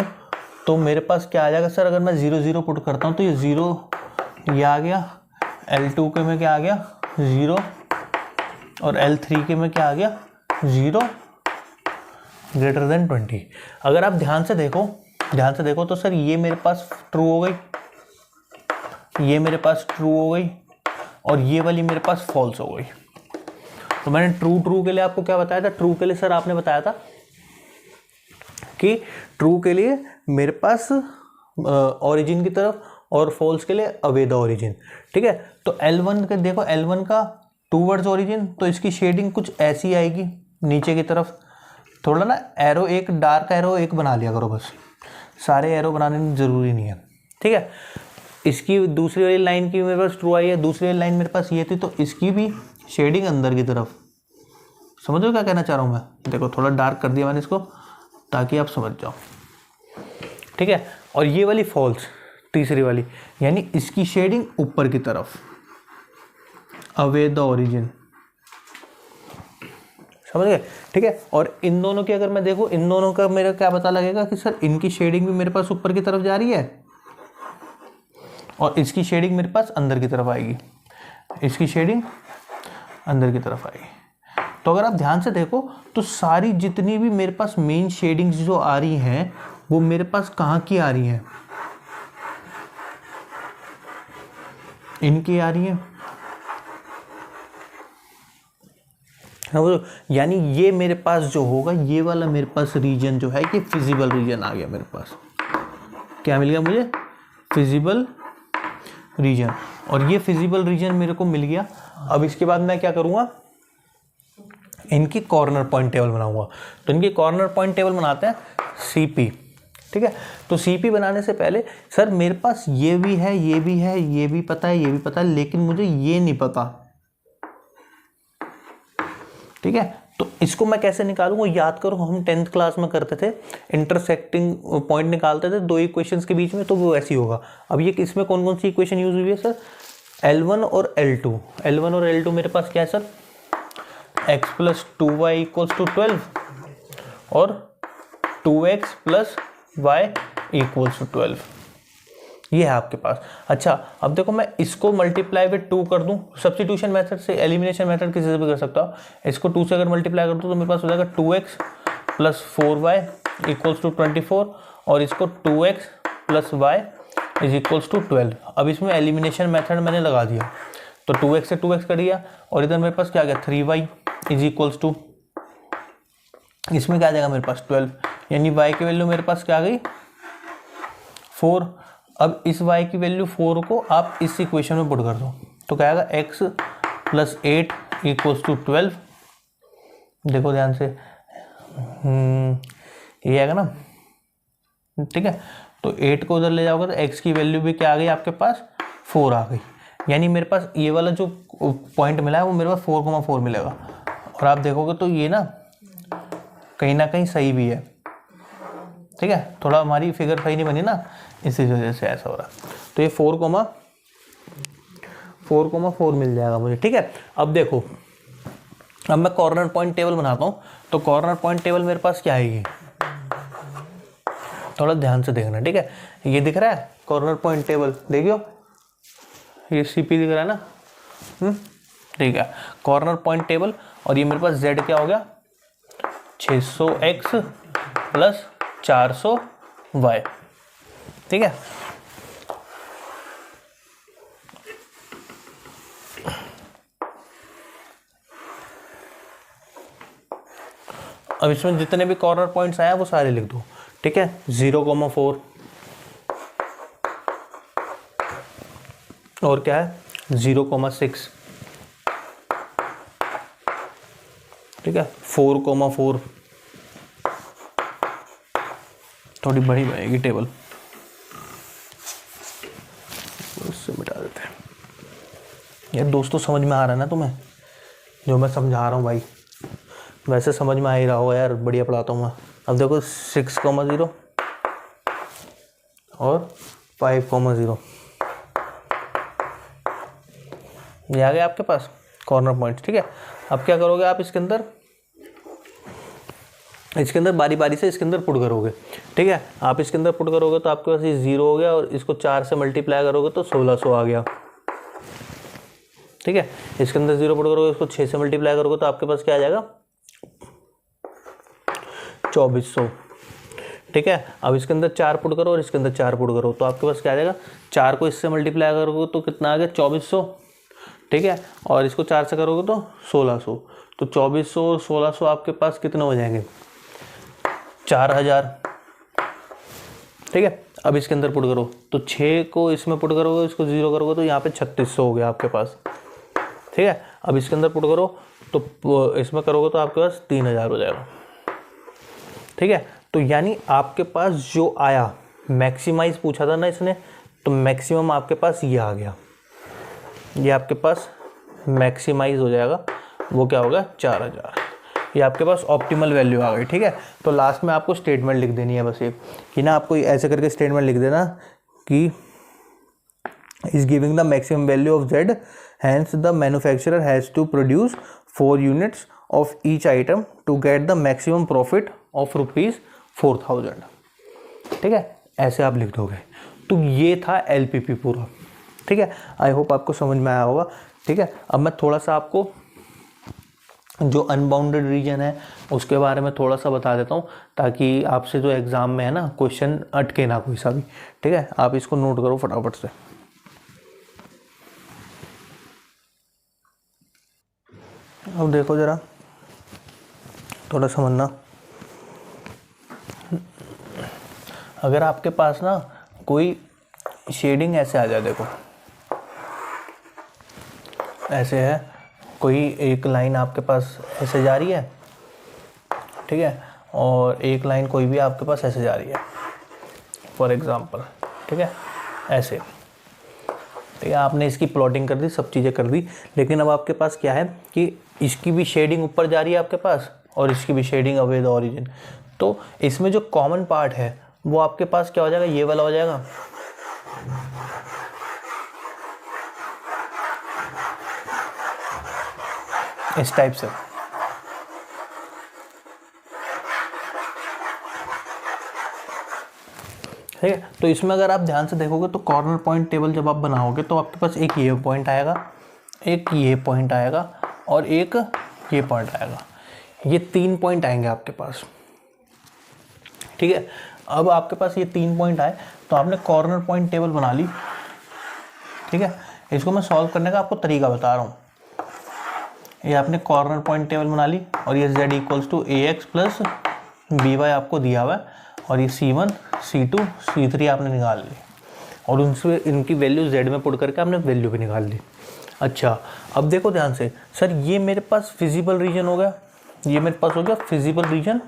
तो मेरे पास क्या आ जाएगा सर, अगर मैं 0 0 पुट करता हूं तो ये 0 ये आ गया, L2 के में क्या आ गया 0 और L3 के में क्या आ गया 0 ग्रेटर देन 20। अगर आप ध्यान से देखो तो सर ये मेरे पास ट्रू हो गई, ये मेरे पास ट्रू हो गई और ये वाली मेरे पास फॉल्स हो गई। तो मैंने ट्रू के लिए आपको क्या बताया था, ट्रू के लिए सर आपने बताया था कि ट्रू के लिए मेरे पास ओरिजिन की तरफ और फॉल्स के लिए अवे द ओरिजिन, ठीक है। तो L1 के देखो, L1 का टूवर्ड्स ओरिजिन, तो इसकी शेडिंग कुछ ऐसी आएगी नीचे की तरफ, थोड़ा ना एरो, एक डार्क एरो एक बना लिया करो, बस सारे एरो बनाने जरूरी नहीं है, ठीक है। इसकी दूसरी वाली लाइन की मेरे पास ट्रू आई है, दूसरी वाली लाइन मेरे पास ये थी, तो इसकी भी शेडिंग अंदर की तरफ, समझ लो क्या कहना चाह रहा हूँ मैं। देखो थोड़ा डार्क कर दिया मैंने इसको ताकि आप समझ जाओ, ठीक है। और ये वाली फॉल्स, तीसरी वाली, यानी इसकी शेडिंग ऊपर की तरफ, अवे द ओरिजिन, समझ गए, ठीक है। और इन दोनों की अगर मैं देखूं, इन दोनों का मेरा क्या पता लगेगा कि सर इनकी शेडिंग भी मेरे पास ऊपर की तरफ जा रही है और इसकी शेडिंग मेरे पास अंदर की तरफ आएगी, इसकी शेडिंग अंदर की तरफ आएगी। तो अगर आप ध्यान से देखो तो सारी जितनी भी मेरे पास मेन शेडिंग्स जो आ रही हैं वो मेरे पास कहाँ की आ रही हैं, इनकी आ रही है, यानी ये मेरे पास जो होगा, ये वाला मेरे पास रीजन जो है, ये फिजिबल रीजन आ गया मेरे पास। क्या मिल गया मुझे, फिजिबल रीजन। और ये फिजिबल रीजन मेरे को मिल गया। अब इसके बाद मैं क्या करूँगा, इनकी कॉर्नर पॉइंट टेबल बनाऊंगा। तो इनकी कॉर्नर पॉइंट टेबल बनाते हैं CP, ठीक है। तो CP बनाने से पहले सर मेरे पास ये भी है, ये भी है, ये भी पता है, ये भी पता है, लेकिन मुझे ये नहीं पता, ठीक है। तो इसको मैं कैसे निकालूंगा, याद करो हम 10th क्लास में करते थे, इंटरसेक्टिंग पॉइंट निकालते थे दो इक्वेशंस के बीच में, तो वो ऐसी होगा। अब ये इसमें कौन कौन सी इक्वेशन यूज हुई है सर, L1 और L2, L1 और L2 मेरे पास क्या है sir, x plus 2y equals to 12 और 2x plus y equals to 12, ये है आपके पास। अच्छा, अब देखो मैं इसको मल्टीप्लाई विद 2 कर दूं, सब्स्टिट्यूशन मेथड से, एलिमिनेशन मेथड किसी से भी कर सकता हूँ। इसको 2 से अगर मल्टीप्लाई कर दूं तो मेरे पास हो जाएगा 2x plus 4y equals to 24 और इसको 2x plus y is equals to 12। अब इसमें एलिमिनेशन मेथड मैंने लगा दिया, तो 2x से 2x कर दिया और इधर मेरे पास क्या आ गया 3y इज इक्वल्स टू, इसमें क्या आ जाएगा मेरे पास 12, यानी y की वैल्यू मेरे पास क्या आ गई 4। अब इस y की वैल्यू 4 को आप इस इक्वेशन में पुट कर दो, तो क्या आएगा x प्लस 8 इक्वल्स टू 12। देखो ध्यान से, ये आएगा ना, ठीक है। तो 8 को उधर ले जाओगे तो x की वैल्यू भी क्या आ गई आपके पास 4 आ गई, यानी मेरे पास ये वाला जो पॉइंट मिला है वो मेरे पास 4,4 मिलेगा। और आप देखोगे तो ये ना कहीं सही भी है, ठीक है, थोड़ा हमारी फिगर सही नहीं बनी ना, इसी वजह से ऐसा हो रहा। तो ये 4,4 मिल जाएगा मुझे, ठीक है। अब देखो, अब मैं कॉर्नर पॉइंट टेबल बनाता हूँ। तो कॉर्नर पॉइंट टेबल मेरे पास क्या आएगी, थोड़ा ध्यान से देखना, ठीक है। ये दिख रहा है कॉर्नर पॉइंट टेबल, देखियो ये CP दिख रहा है ना, ठीक है, कॉर्नर पॉइंट टेबल। और ये मेरे पास Z क्या हो गया, 600x प्लस 400y, ठीक है। अब इसमें जितने भी कॉर्नर पॉइंट्स आए वो सारे लिख दो, ठीक है। 0,4 और क्या है 0,6, ठीक है, 4,4, थोड़ी बड़ी बनेगी टेबल, उससे मिटा देते हैं। यार दोस्तों समझ में आ रहा है ना तुम्हें जो मैं समझा रहा हूँ भाई, वैसे समझ में आ ही रहा होगा यार, बढ़िया पढ़ाता हूँ मैं। अब देखो 6,0 और 5,0 ये आ गया आपके पास कॉर्नर पॉइंट, ठीक है। अब क्या करोगे आप इसके अंदर बारी बारी से इसके अंदर पुट करोगे, ठीक है। आप इसके अंदर पुट करोगे तो आपके पास ये 0 हो गया, और इसको 4 से मल्टीप्लाई करोगे तो 1,600 आ गया, ठीक है। इसके अंदर 0 पुट करोगे, इसको 6 से मल्टीप्लाई करोगे तो आपके पास क्या आ जाएगा 2,400, ठीक है। अब इसके अंदर 4 पुट करो और इसके अंदर 4 पुट करो तो आपके पास क्या आ जाएगा, 4 को इससे मल्टीप्लाई करोगे तो कितना आ गया 2,400, ठीक है। और इसको 4 से करोगे तो 1,600, तो 2,400 और 1,600 आपके पास कितने हो जाएंगे 4,000, ठीक है। अब इसके अंदर पुट करो तो 6 को इसमें पुट करोगे, इसको 0 करोगे तो यहाँ पे 3,600 हो गया आपके पास, ठीक है। अब इसके अंदर पुट करो तो इसमें करोगे तो आपके पास 3,000 हो जाएगा, ठीक है। तो यानी आपके पास जो आया मैक्सिमाइज पूछा था ना इसने, तो मैक्सिमम आपके पास ये आ गया, ये आपके पास मैक्सिमाइज हो जाएगा, वो क्या होगा 4,000, ये आपके पास ऑप्टिमल वैल्यू आ गई, ठीक है। तो लास्ट में आपको स्टेटमेंट लिख देनी है बस ये कि ना, आपको ऐसे करके स्टेटमेंट लिख देना कि is giving the maximum value of Z, hence the manufacturer has to produce 4 units of each item to get the maximum profit of ₹4,000, ठीक है, ऐसे आप लिख दोगे। तो ये था LPP पूरा, ठीक है। आई होप आपको समझ में आया होगा, ठीक है। अब मैं थोड़ा सा आपको जो अनबाउंडेड रीजन है उसके बारे में थोड़ा सा बता देता हूँ, ताकि आपसे जो एग्ज़ाम में है ना क्वेश्चन अटके ना कोई सा भी, ठीक है। आप इसको नोट करो फटाफट से। अब देखो ज़रा, थोड़ा समझना, अगर आपके पास ना कोई शेडिंग ऐसे आ जाए, देखो ऐसे है, कोई एक लाइन आपके पास ऐसे जा रही है, ठीक है, और एक लाइन कोई भी आपके पास ऐसे जा रही है फॉर एग्जांपल, ठीक है, ऐसे, ठीक है। आपने इसकी प्लॉटिंग कर दी, सब चीज़ें कर दी, लेकिन अब आपके पास क्या है कि इसकी भी शेडिंग ऊपर जा रही है आपके पास और इसकी भी शेडिंग अवे द ओरिजिन। तो इसमें जो कॉमन पार्ट है वो आपके पास क्या हो जाएगा, ये वाला हो जाएगा, इस टाइप से, ठीक है। तो इसमें अगर आप ध्यान से देखोगे तो कॉर्नर पॉइंट टेबल जब आप बनाओगे तो आपके पास एक ये पॉइंट आएगा, एक ये पॉइंट आएगा और एक ये पॉइंट आएगा, ये 3 पॉइंट आएंगे आपके पास, ठीक है। अब आपके पास ये 3 पॉइंट आए तो आपने कॉर्नर पॉइंट टेबल बना ली, ठीक है। इसको मैं सॉल्व करने का आपको तरीका बता रहा हूँ। ये आपने कॉर्नर पॉइंट टेबल बना ली और ये z = ax प्लस by आपको दिया हुआ है, और ये C1, C2, C3 आपने निकाल ली और उनसे इनकी वैल्यू z में पुट करके आपने वैल्यू भी निकाल ली। अच्छा, अब देखो ध्यान से, सर ये मेरे पास फिजिबल रीजन हो गया, ये मेरे पास हो गया फिजिबल रीजन,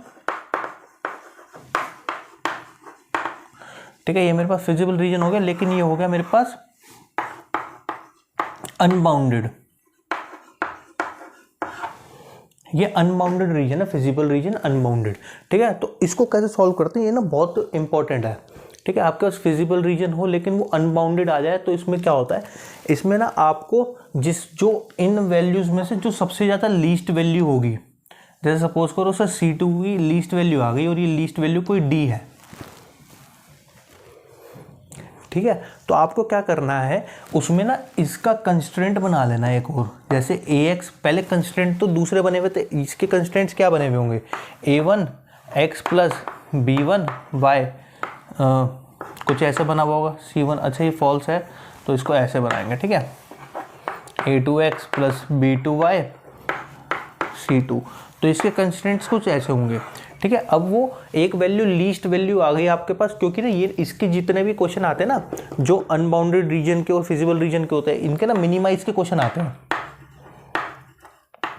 ठीक है, ये मेरे पास फिजिबल रीजन हो गया, लेकिन ये हो गया मेरे पास अनबाउंडेड, ये अनबाउंडेड रीजन है, फिजिबल रीजन अनबाउंडेड। ठीक है, तो इसको कैसे सॉल्व करते हैं, ये ना बहुत इंपॉर्टेंट है। ठीक है, आपके पास फिजिबल रीजन हो लेकिन वो अनबाउंडेड आ जाए तो इसमें क्या होता है, इसमें ना आपको जो इन वैल्यूज में से जो सबसे ज़्यादा लीस्ट वैल्यू होगी, जैसे सपोज करो सर C2 की लीस्ट वैल्यू आ गई और ये लीस्ट वैल्यू कोई D है। ठीक है, तो आपको क्या करना है, उसमें ना इसका कंस्ट्रेंट बना लेना है एक और, जैसे AX, पहले कंस्ट्रेंट तो दूसरे बने हुए थे, इसके कंस्ट्रेंट्स क्या बने हुए होंगे, A1 x plus B1 y, कुछ ऐसे बना हुआ होगा C1। अच्छा ये फॉल्स है तो इसको ऐसे बनाएंगे। ठीक है, A2x प्लस B2y C2, तो इसके कंस्ट्रेंट्स कुछ ऐसे होंगे। ठीक है, अब वो एक वैल्यू लीस्ट वैल्यू आ गई आपके पास, क्योंकि ना ये इसके जितने भी क्वेश्चन आते हैं ना, जो अनबाउंडेड रीजन के और फिजिबल रीजन के होते हैं, इनके ना मिनिमाइज के क्वेश्चन आते हैं,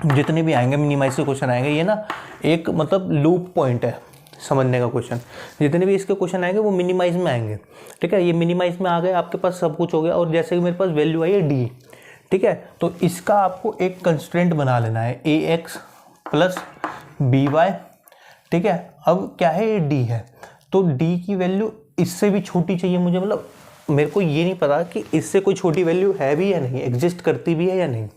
जितने भी आएंगे मिनिमाइज के क्वेश्चन आएंगे। ये ना एक मतलब लूप पॉइंट है समझने का क्वेश्चन, जितने भी इसके क्वेश्चन आएंगे वो मिनिमाइज में आएंगे। ठीक है, ये मिनिमाइज में आ गए, आपके पास सब कुछ हो गया, और जैसे कि मेरे पास वैल्यू आई है D। ठीक है, तो इसका आपको एक कंस्ट्रेंट बना लेना है AX प्लस BY। ठीक है, अब क्या है, ये D है, तो D की वैल्यू इससे भी छोटी चाहिए मुझे, मतलब मेरे को ये नहीं पता कि इससे कोई छोटी वैल्यू है भी या नहीं, एग्जिस्ट करती भी है या नहीं।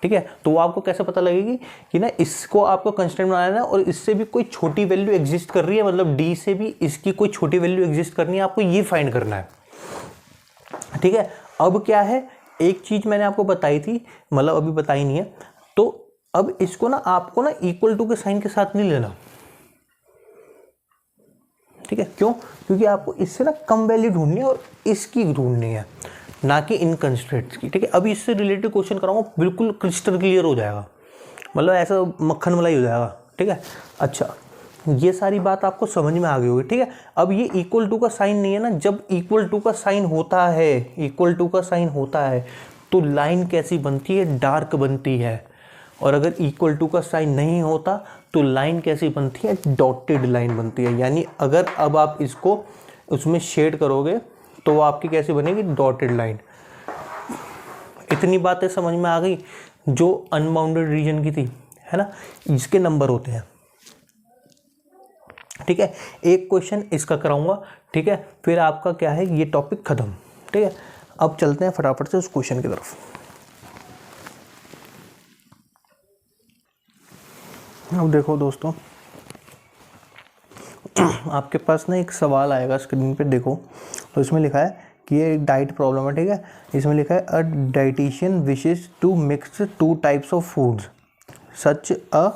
ठीक है, तो वो आपको कैसे पता लगेगी कि ना इसको आपको कंस्टेंट बनाना है और इससे भी कोई छोटी वैल्यू एग्जिस्ट कर रही है, मतलब D से भी इसकी कोई छोटी वैल्यू एग्जिस्ट करनी है, आपको ये फाइंड करना है। ठीक है, अब क्या है, एक चीज मैंने आपको बताई थी, मतलब अभी बताई नहीं है, तो अब इसको ना आपको ना इक्वल टू के साइन के साथ नहीं लेना। ठीक है, क्यों, क्योंकि आपको इससे ना कम वैल्यू ढूंढनी है और इसकी ढूंढनी है, ना कि इन कंस्ट्रेंट्स की। ठीक है, अभी इससे रिलेटेड क्वेश्चन कराऊंगा, बिल्कुल क्रिस्टल क्लियर हो जाएगा, मतलब ऐसा मक्खन मलाई हो जाएगा। ठीक है, अच्छा ये सारी बात आपको समझ में आ गई होगी। ठीक है, अब ये इक्वल टू का साइन नहीं है ना, जब इक्वल टू का साइन होता है, इक्वल टू का साइन होता है तो लाइन कैसी बनती है, डार्क बनती है, और अगर इक्वल टू का साइन नहीं होता तो लाइन कैसी बनती है, डॉटेड लाइन बनती है। यानी अगर अब आप इसको उसमें शेड करोगे तो वो आपकी कैसी बनेगी, डॉटेड लाइन। इतनी बातें समझ में आ गई जो अनबाउंडेड रीजन की थी, है ना, इसके नंबर होते हैं। ठीक है, एक क्वेश्चन इसका कराऊंगा। ठीक है, फिर आपका क्या है, ये टॉपिक खत्म। ठीक है, अब चलते हैं फटाफट से उस क्वेश्चन की तरफ। अब देखो दोस्तों, आपके पास ना एक सवाल आएगा स्क्रीन पे, देखो तो इसमें लिखा है कि ये एक डाइट प्रॉब्लम है। ठीक है, इसमें लिखा है a dietician wishes to mix 2 types of foods such a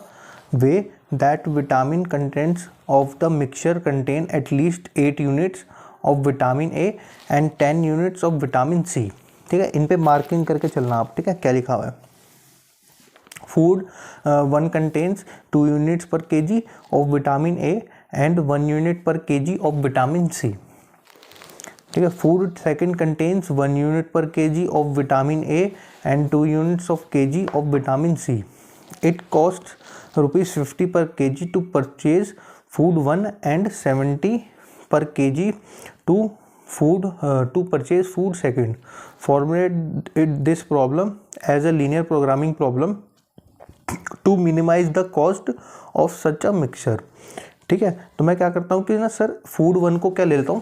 way that vitamin contents of the mixture contain at least 8 units of vitamin A and 10 units of vitamin C. ठीक है, इन पे marking करके चलना आप। ठीक है, क्या लिखा हुआ है, food 1 contains 2 units per kg of vitamin A and 1 unit per kg of vitamin C. ठीक है, food second contains 1 unit per kg of vitamin A and 2 units of kg of vitamin C. It costs ₹50 per kg to purchase food 1 and 70 per kg to purchase food second. Formulate this problem as a linear programming problem to minimize the cost of such a mixture. ठीक है, तो मैं क्या करता हूँ कि ना sir food 1 को क्या ले लेता हूँ।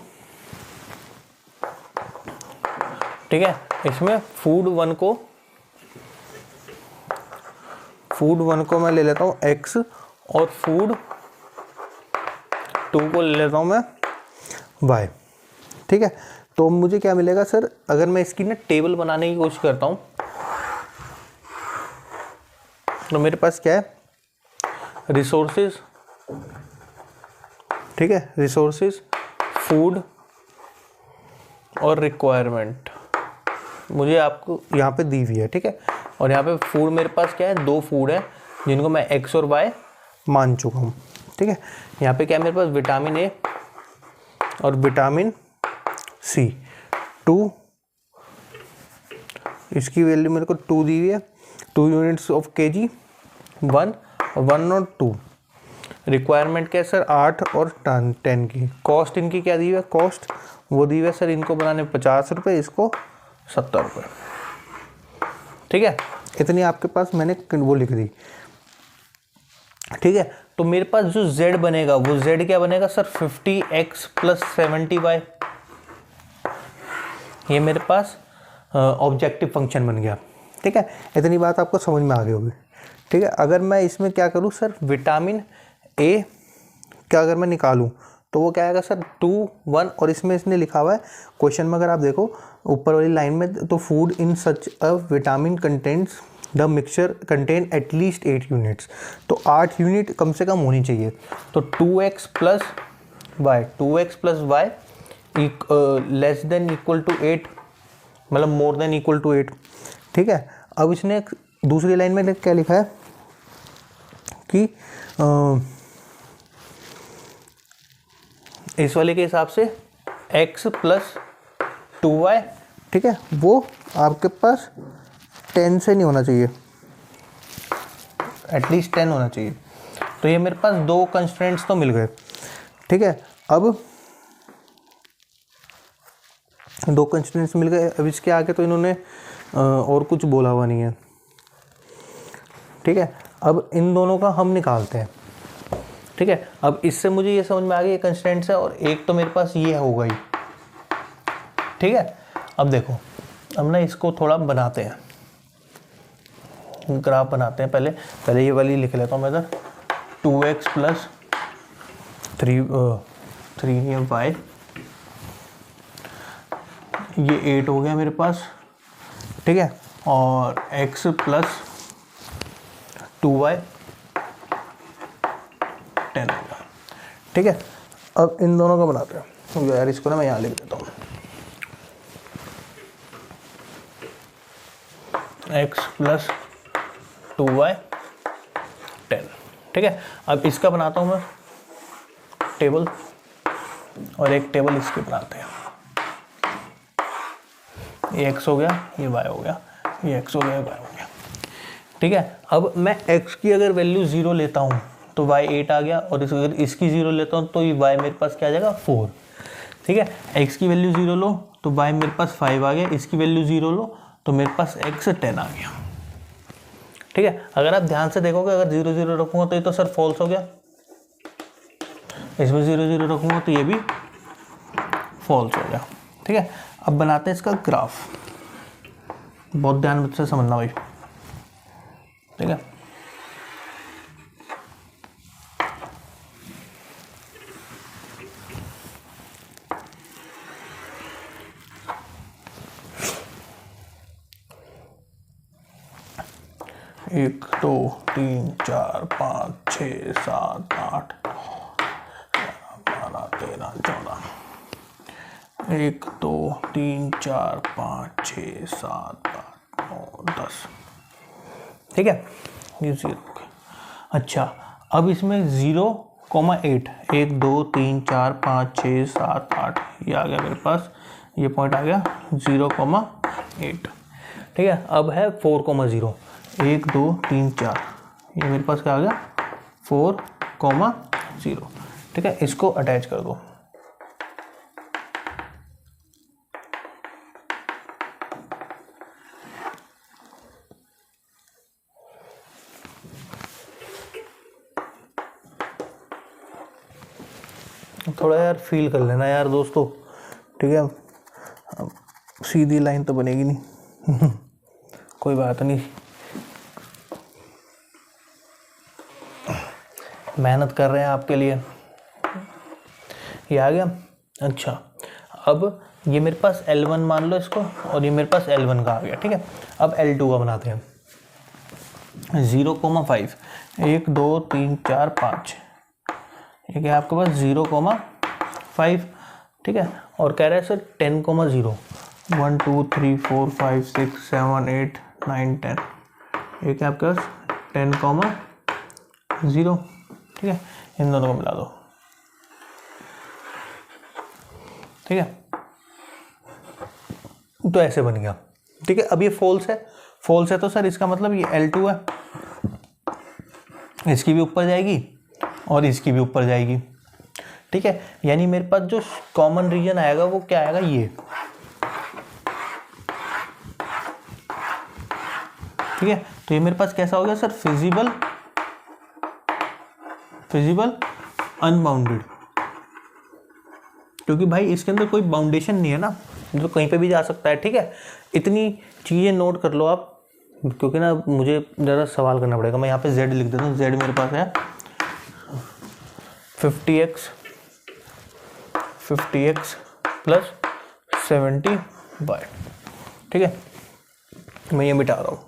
ठीक है, इसमें फूड 1 को मैं ले लेता हूँ x और फूड 2 को ले लेता हूँ मैं y। ठीक है, तो मुझे क्या मिलेगा सर, अगर मैं इसकी ना टेबल बनाने की कोशिश करता हूँ तो मेरे पास क्या है, रिसोर्सेज। ठीक है, रिसोर्सेज, फूड और रिक्वायरमेंट मुझे आपको यहाँ पे दी हुई है। ठीक है, और यहाँ पे फूड मेरे पास क्या है, 2 फूड है जिनको मैं x और y मान चुका हूँ। ठीक है, यहाँ पे क्या है मेरे पास, विटामिन ए और विटामिन सी 2, इसकी वैल्यू मेरे को 2 दी हुई है, 2 यूनिट्स ऑफ केजी, 1 और 2। रिक्वायरमेंट क्या है सर, 8 और 10 की। कॉस्ट इनकी क्या दी हुई है, कॉस्ट वो दी हुई है सर, इनको बनाने 50 रुपये, इसको 70 रुपये। ठीक है, इतनी आपके पास मैंने वो लिख दी। ठीक है, तो मेरे पास जो z बनेगा वो z क्या बनेगा सर, 50x प्लस 70y। ये मेरे पास ऑब्जेक्टिव फंक्शन बन गया। ठीक है, इतनी बात आपको समझ में आ गई होगी। ठीक है, अगर मैं इसमें क्या करूँ सर, विटामिन ए क्या अगर मैं निकालूं तो वो क्या आएगा सर 2 1, और इसमें इसने लिखा हुआ है क्वेश्चन में, अगर आप देखो ऊपर वाली लाइन में, तो food in such a vitamin contents the mixture contain at least 8 units. तो 8 यूनिट कम से कम होनी चाहिए। तो 2x plus Y less than equal to 8, मतलब मोर देन इक्वल टू 8। ठीक है, अब इसने दूसरी लाइन में क्या लिखा है कि इस वाले के हिसाब से x प्लस 2y, ठीक है, वो आपके पास 10 से नहीं होना चाहिए, एटलीस्ट 10 होना चाहिए। तो ये मेरे पास दो कंस्ट्रेंट्स तो मिल गए। ठीक है, अब दो कंस्ट्रेंट्स मिल गए। अब इसके आगे तो इन्होंने और कुछ बोला हुआ नहीं है। ठीक है, अब इन दोनों का हम निकालते हैं। ठीक है, अब इससे मुझे ये समझ में आ गया ये कंस्ट्रेंट्स है, और एक तो मेरे पास ये होगा ही। ठीक है, अब देखो, अब ना इसको थोड़ा बनाते हैं, ग्राफ बनाते हैं। पहले ये वाली लिख लेता हूँ मैं इधर, 2x प्लस 3y, ये 8 हो गया मेरे पास। ठीक है, और x प्लस 2y 10 होगा। ठीक है, अब इन दोनों का बनाते हैं। तो यार इसको ना मैं यहाँ लिख देता हूँ, x प्लस 2y 10। ठीक है, अब इसका बनाता हूँ मैं टेबल, और एक टेबल इसकी बनाते हैं। ये x हो गया, ये y हो गया, ये x हो गया, ये y हो गया। ठीक है, अब मैं x की अगर वैल्यू 0 लेता हूँ तो y 8 आ गया, और अगर इसकी 0 लेता हूँ तो ये y मेरे पास क्या आ जाएगा 4। ठीक है, x की वैल्यू 0 लो तो y मेरे पास 5 आ गया, इसकी वैल्यू 0 लो तो मेरे पास x 10 आ गया। ठीक है, अगर आप ध्यान से देखोगे, अगर 0 0 रखूँगा तो ये तो सर फॉल्स हो गया, इसमें 0 0 रखूँगा तो ये भी फॉल्स हो गया। ठीक है, अब बनाते हैं इसका ग्राफ, बहुत ध्यान से समझना भाई। ठीक है, एक दो तीन चार 5 6 7 8 12 13 14, 1 2 3 4 5 6 7 8 9 10। ठीक है, ये 0। अच्छा, अब इसमें 0,8, 1 2 3 4 5 6 7 8, ये आ गया मेरे पास, ये पॉइंट आ गया 0,8। ठीक है, अब है 4,0, 1 2 3 4, ये मेरे पास क्या आ गया 4,0। ठीक है, इसको अटैच कर दो। थोड़ा यार फील कर लेना यार दोस्तों। ठीक है, अब सीधी लाइन तो बनेगी नहीं कोई बात नहीं, मेहनत कर रहे हैं आपके लिए। ये आ गया। अच्छा, अब ये मेरे पास L1 मान लो इसको, और ये मेरे पास L1 का आ गया। ठीक है, अब L2 का बनाते हैं। 0,5, 1 2 3 4 5, ये क्या है आपके पास 0,5। ठीक है, और कह रहा है सर 10,0, 1 2 3 4 5 6 7 8 9 10, ये क्या आपके पास 10,0। ठीक है, इन दोनों को मिला दो। ठीक है, तो ऐसे बन गया। ठीक है, अब ये फॉल्स है तो सर इसका मतलब ये L2 है, इसकी भी ऊपर जाएगी और इसकी भी ऊपर जाएगी। ठीक है, यानी मेरे पास जो कॉमन रीजन आएगा वो क्या आएगा, ये। ठीक है, तो ये मेरे पास कैसा हो गया सर, फिजिबल अनबाउंडेड, क्योंकि भाई इसके अंदर कोई बाउंडेशन नहीं है ना, जो कहीं पे भी जा सकता है। ठीक है, इतनी चीज़ें नोट कर लो आप, क्योंकि ना मुझे ज़रा सवाल करना पड़ेगा। मैं यहाँ पे z लिख देता हूँ, z मेरे पास है 50x प्लस 70y। ठीक है, मैं ये मिटा रहा हूँ।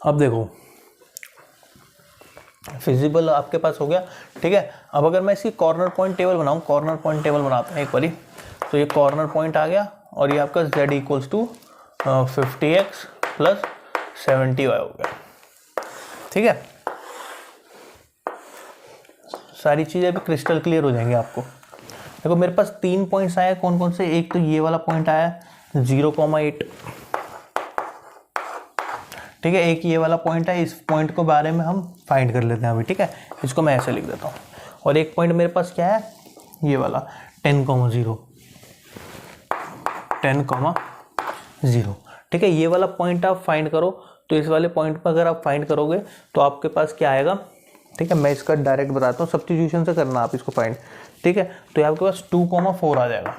अब देखो, फिजिबल आपके पास हो गया। ठीक है, अब अगर मैं इसकी कॉर्नर पॉइंट टेबल बनाऊं, कॉर्नर पॉइंट टेबल बनाते हैं एक बारी, तो ये कॉर्नर पॉइंट आ गया और ये आपका z equals to 50x plus 70y हो गया। ठीक है, सारी चीज़ें अभी क्रिस्टल क्लियर हो जाएंगी आपको। देखो मेरे पास 3 पॉइंट्स आए, कौन कौन से, एक तो ये वाला पॉइंट आया 0,8। ठीक है, एक ये वाला पॉइंट है, इस पॉइंट को बारे में हम फाइंड कर लेते हैं अभी। ठीक है, इसको मैं ऐसे लिख देता हूँ। और एक पॉइंट मेरे पास क्या है, ये वाला 10,0। ठीक है, ये वाला पॉइंट आप फाइंड करो, तो इस वाले पॉइंट पर अगर आप फाइंड करोगे तो आपके पास क्या आएगा। ठीक है, मैं इसका डायरेक्ट बताता हूँ, सब्स्टिट्यूशन से करना आप इसको फाइंड। ठीक है, तो ये आपके पास 2,4 आ जाएगा।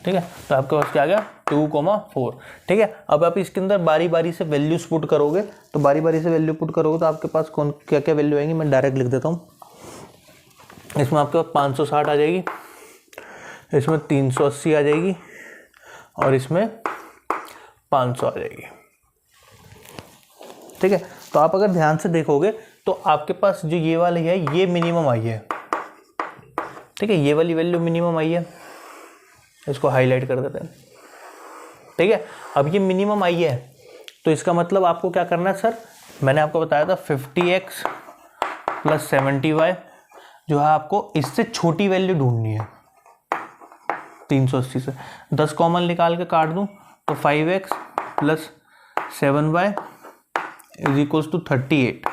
ठीक है, तो आपके पास क्या आ गया, 2,4। ठीक है, अब आप इसके अंदर बारी बारी से वैल्यूज पुट करोगे, तो बारी बारी से वैल्यू पुट करोगे तो आपके पास कौन क्या क्या वैल्यू आएंगी, मैं डायरेक्ट लिख देता हूँ। इसमें आपके पास 560 आ जाएगी, इसमें 380 आ जाएगी और इसमें 500 आ जाएगी। ठीक है, तो आप अगर ध्यान से देखोगे तो आपके पास जो ये वाली है ये मिनिमम आई है। ठीक है, ये वाली वैल्यू मिनिमम आई है, इसको हाईलाइट कर देते हैं। ठीक है, अब ये मिनिमम आई है तो इसका मतलब आपको क्या करना है सर, मैंने आपको बताया था 50x प्लस 70y, जो है आपको इससे छोटी वैल्यू ढूंढनी है 380 से। 10 कॉमन निकाल के काट दूं तो 5x plus 7y is equals to 38।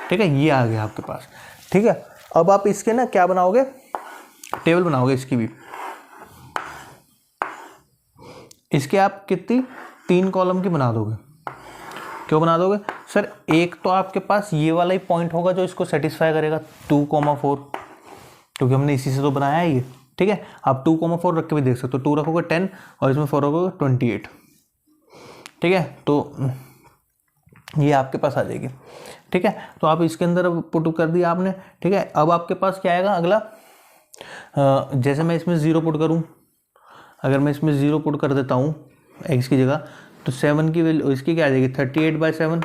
ठीक है, ये आ गया आपके पास। ठीक है, अब आप इसके ना क्या बनाओगे, टेबल बनाओगे इसकी भी। इसके आप कितनी 3 कॉलम की बना दोगे। क्यों बना दोगे सर, एक तो आपके पास ये वाला ही पॉइंट होगा जो इसको सेटिस्फाई करेगा 2,4, क्योंकि हमने इसी से तो बनाया है ये। ठीक है, आप 2,4 रख के भी देख सकते हो, 2 रखोगे 10 और इसमें 4 रखोगे 28। ठीक है, तो ये आपके पास आ जाएगी। ठीक है, तो आप इसके अंदर पुट कर दिया आपने। ठीक है, अब आपके पास क्या आएगा अगला, जैसे मैं इसमें 0 पुट करूँ, अगर मैं इसमें 0 पुट कर देता हूँ x की जगह, तो 7 की वैल्यू इसकी क्या आ जाएगी 38/7।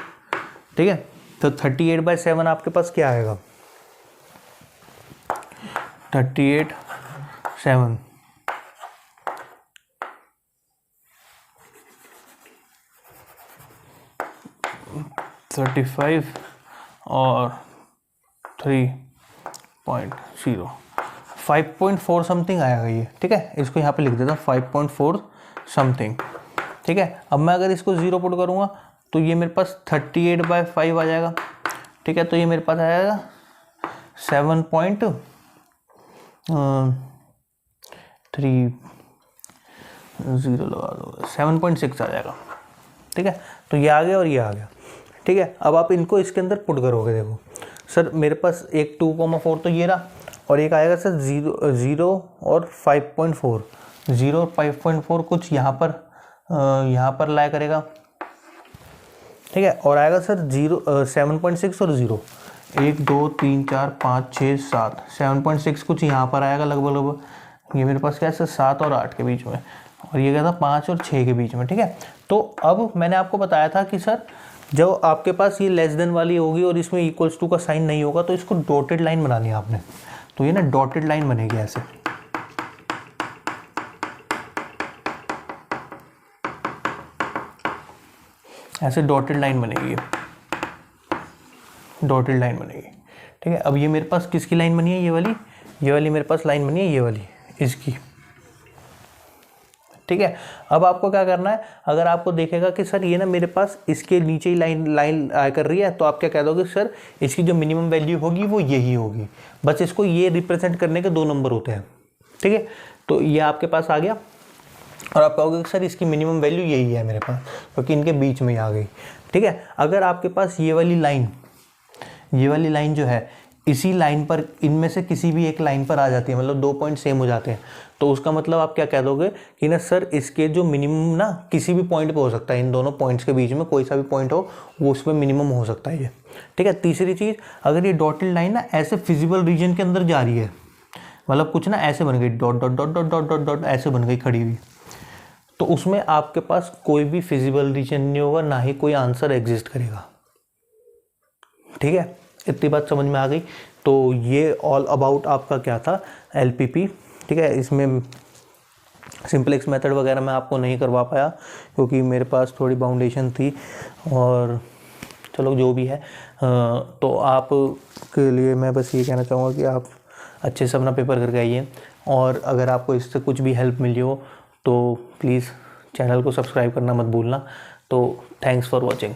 ठीक है, तो 38/7 आपके पास क्या आएगा, 38/7 35 और 3.0 5.4 समथिंग आएगा ये। ठीक है, इसको यहाँ पे लिख देता हूँ 5.4 समथिंग। ठीक है, अब मैं अगर इसको 0 पुट करूँगा तो ये मेरे पास 38/5 आ जाएगा। ठीक है, तो ये मेरे पास आएगा 7.3 0 लगा दो 7.6 आ जाएगा। ठीक है, तो ये आ गया और ये आ गया। ठीक है, अब आप इनको इसके अंदर पुट करोगे। देखो सर, मेरे पास एक 2,4 तो ये रहा और एक आएगा सर 0 और 5.4। 0 और 5.4 कुछ यहाँ पर लाया करेगा। ठीक है, और आएगा सर 7.6 और 0 1 2 3 4 5 6 7 7.6 कुछ यहाँ पर आएगा लगभग। ये मेरे पास क्या है सर 7 और 8 के बीच में, और ये क्या था 5 और 6 के बीच में। ठीक है, तो अब मैंने आपको बताया था कि सर जो आपके पास ये लेस देन वाली होगी और इसमें इक्वल्स टू का साइन नहीं होगा तो इसको डॉटेड लाइन बनानी है आपने। तो ये ना डॉटेड लाइन बनेगी ऐसे, ऐसे डॉटेड लाइन बनेगी, डॉटेड लाइन बनेगी। ठीक है, अब ये मेरे पास किसकी लाइन बनी है, ये वाली मेरे पास लाइन बनी है, ये वाली इसकी। ठीक है। अब आपको क्या करना है, अगर आपको देखेगा कि सर ये ना मेरे पास इसके नीचे ही लाइन आया कर रही है, तो आप क्या कह दोगे, सर इसकी जो मिनिमम वैल्यू होगी वो यही होगी, बस इसको ये रिप्रेजेंट करने के 2 नंबर होते हैं। ठीक है, तो ये आपके पास आ गया और आप कहोगे कि सर इसकी मिनिमम वैल्यू यही है मेरे पास, क्योंकि इनके बीच में ही आ गई। ठीक है, अगर आपके पास ये वाली लाइन जो है इसी लाइन पर, इनमें से किसी भी एक लाइन पर आ जाती है, मतलब 2 पॉइंट सेम हो जाते हैं, तो उसका मतलब आप क्या कह दोगे कि ना सर इसके जो मिनिमम ना किसी भी पॉइंट पे हो सकता है, इन दोनों पॉइंट्स के बीच में कोई सा भी पॉइंट हो वो उस पर मिनिमम हो सकता है ये। ठीक है, तीसरी चीज़, अगर ये डॉटेड लाइन ना ऐसे फिजिबल रीजन के अंदर जा रही है, मतलब कुछ ना ऐसे बन गई, dot dot dot dot dot dot dot ऐसे बन गई खड़ी हुई, तो उसमें आपके पास कोई भी फिजिबल रीजन नहीं होगा, ना ही कोई आंसर एग्जिस्ट करेगा। ठीक है, इतनी बात समझ में आ गई। तो ये ऑल अबाउट आपका क्या था, एलपीपी। ठीक है, इसमें सिंपलेक्स मेथड वगैरह मैं आपको नहीं करवा पाया क्योंकि मेरे पास थोड़ी बाउंडेशन थी, और चलो जो भी है, तो आप के लिए मैं बस ये कहना चाहूँगा कि आप अच्छे से अपना पेपर करके आइए, और अगर आपको इससे कुछ भी हेल्प मिली हो तो प्लीज़ चैनल को सब्सक्राइब करना मत भूलना। तो थैंक्स फॉर वॉचिंग।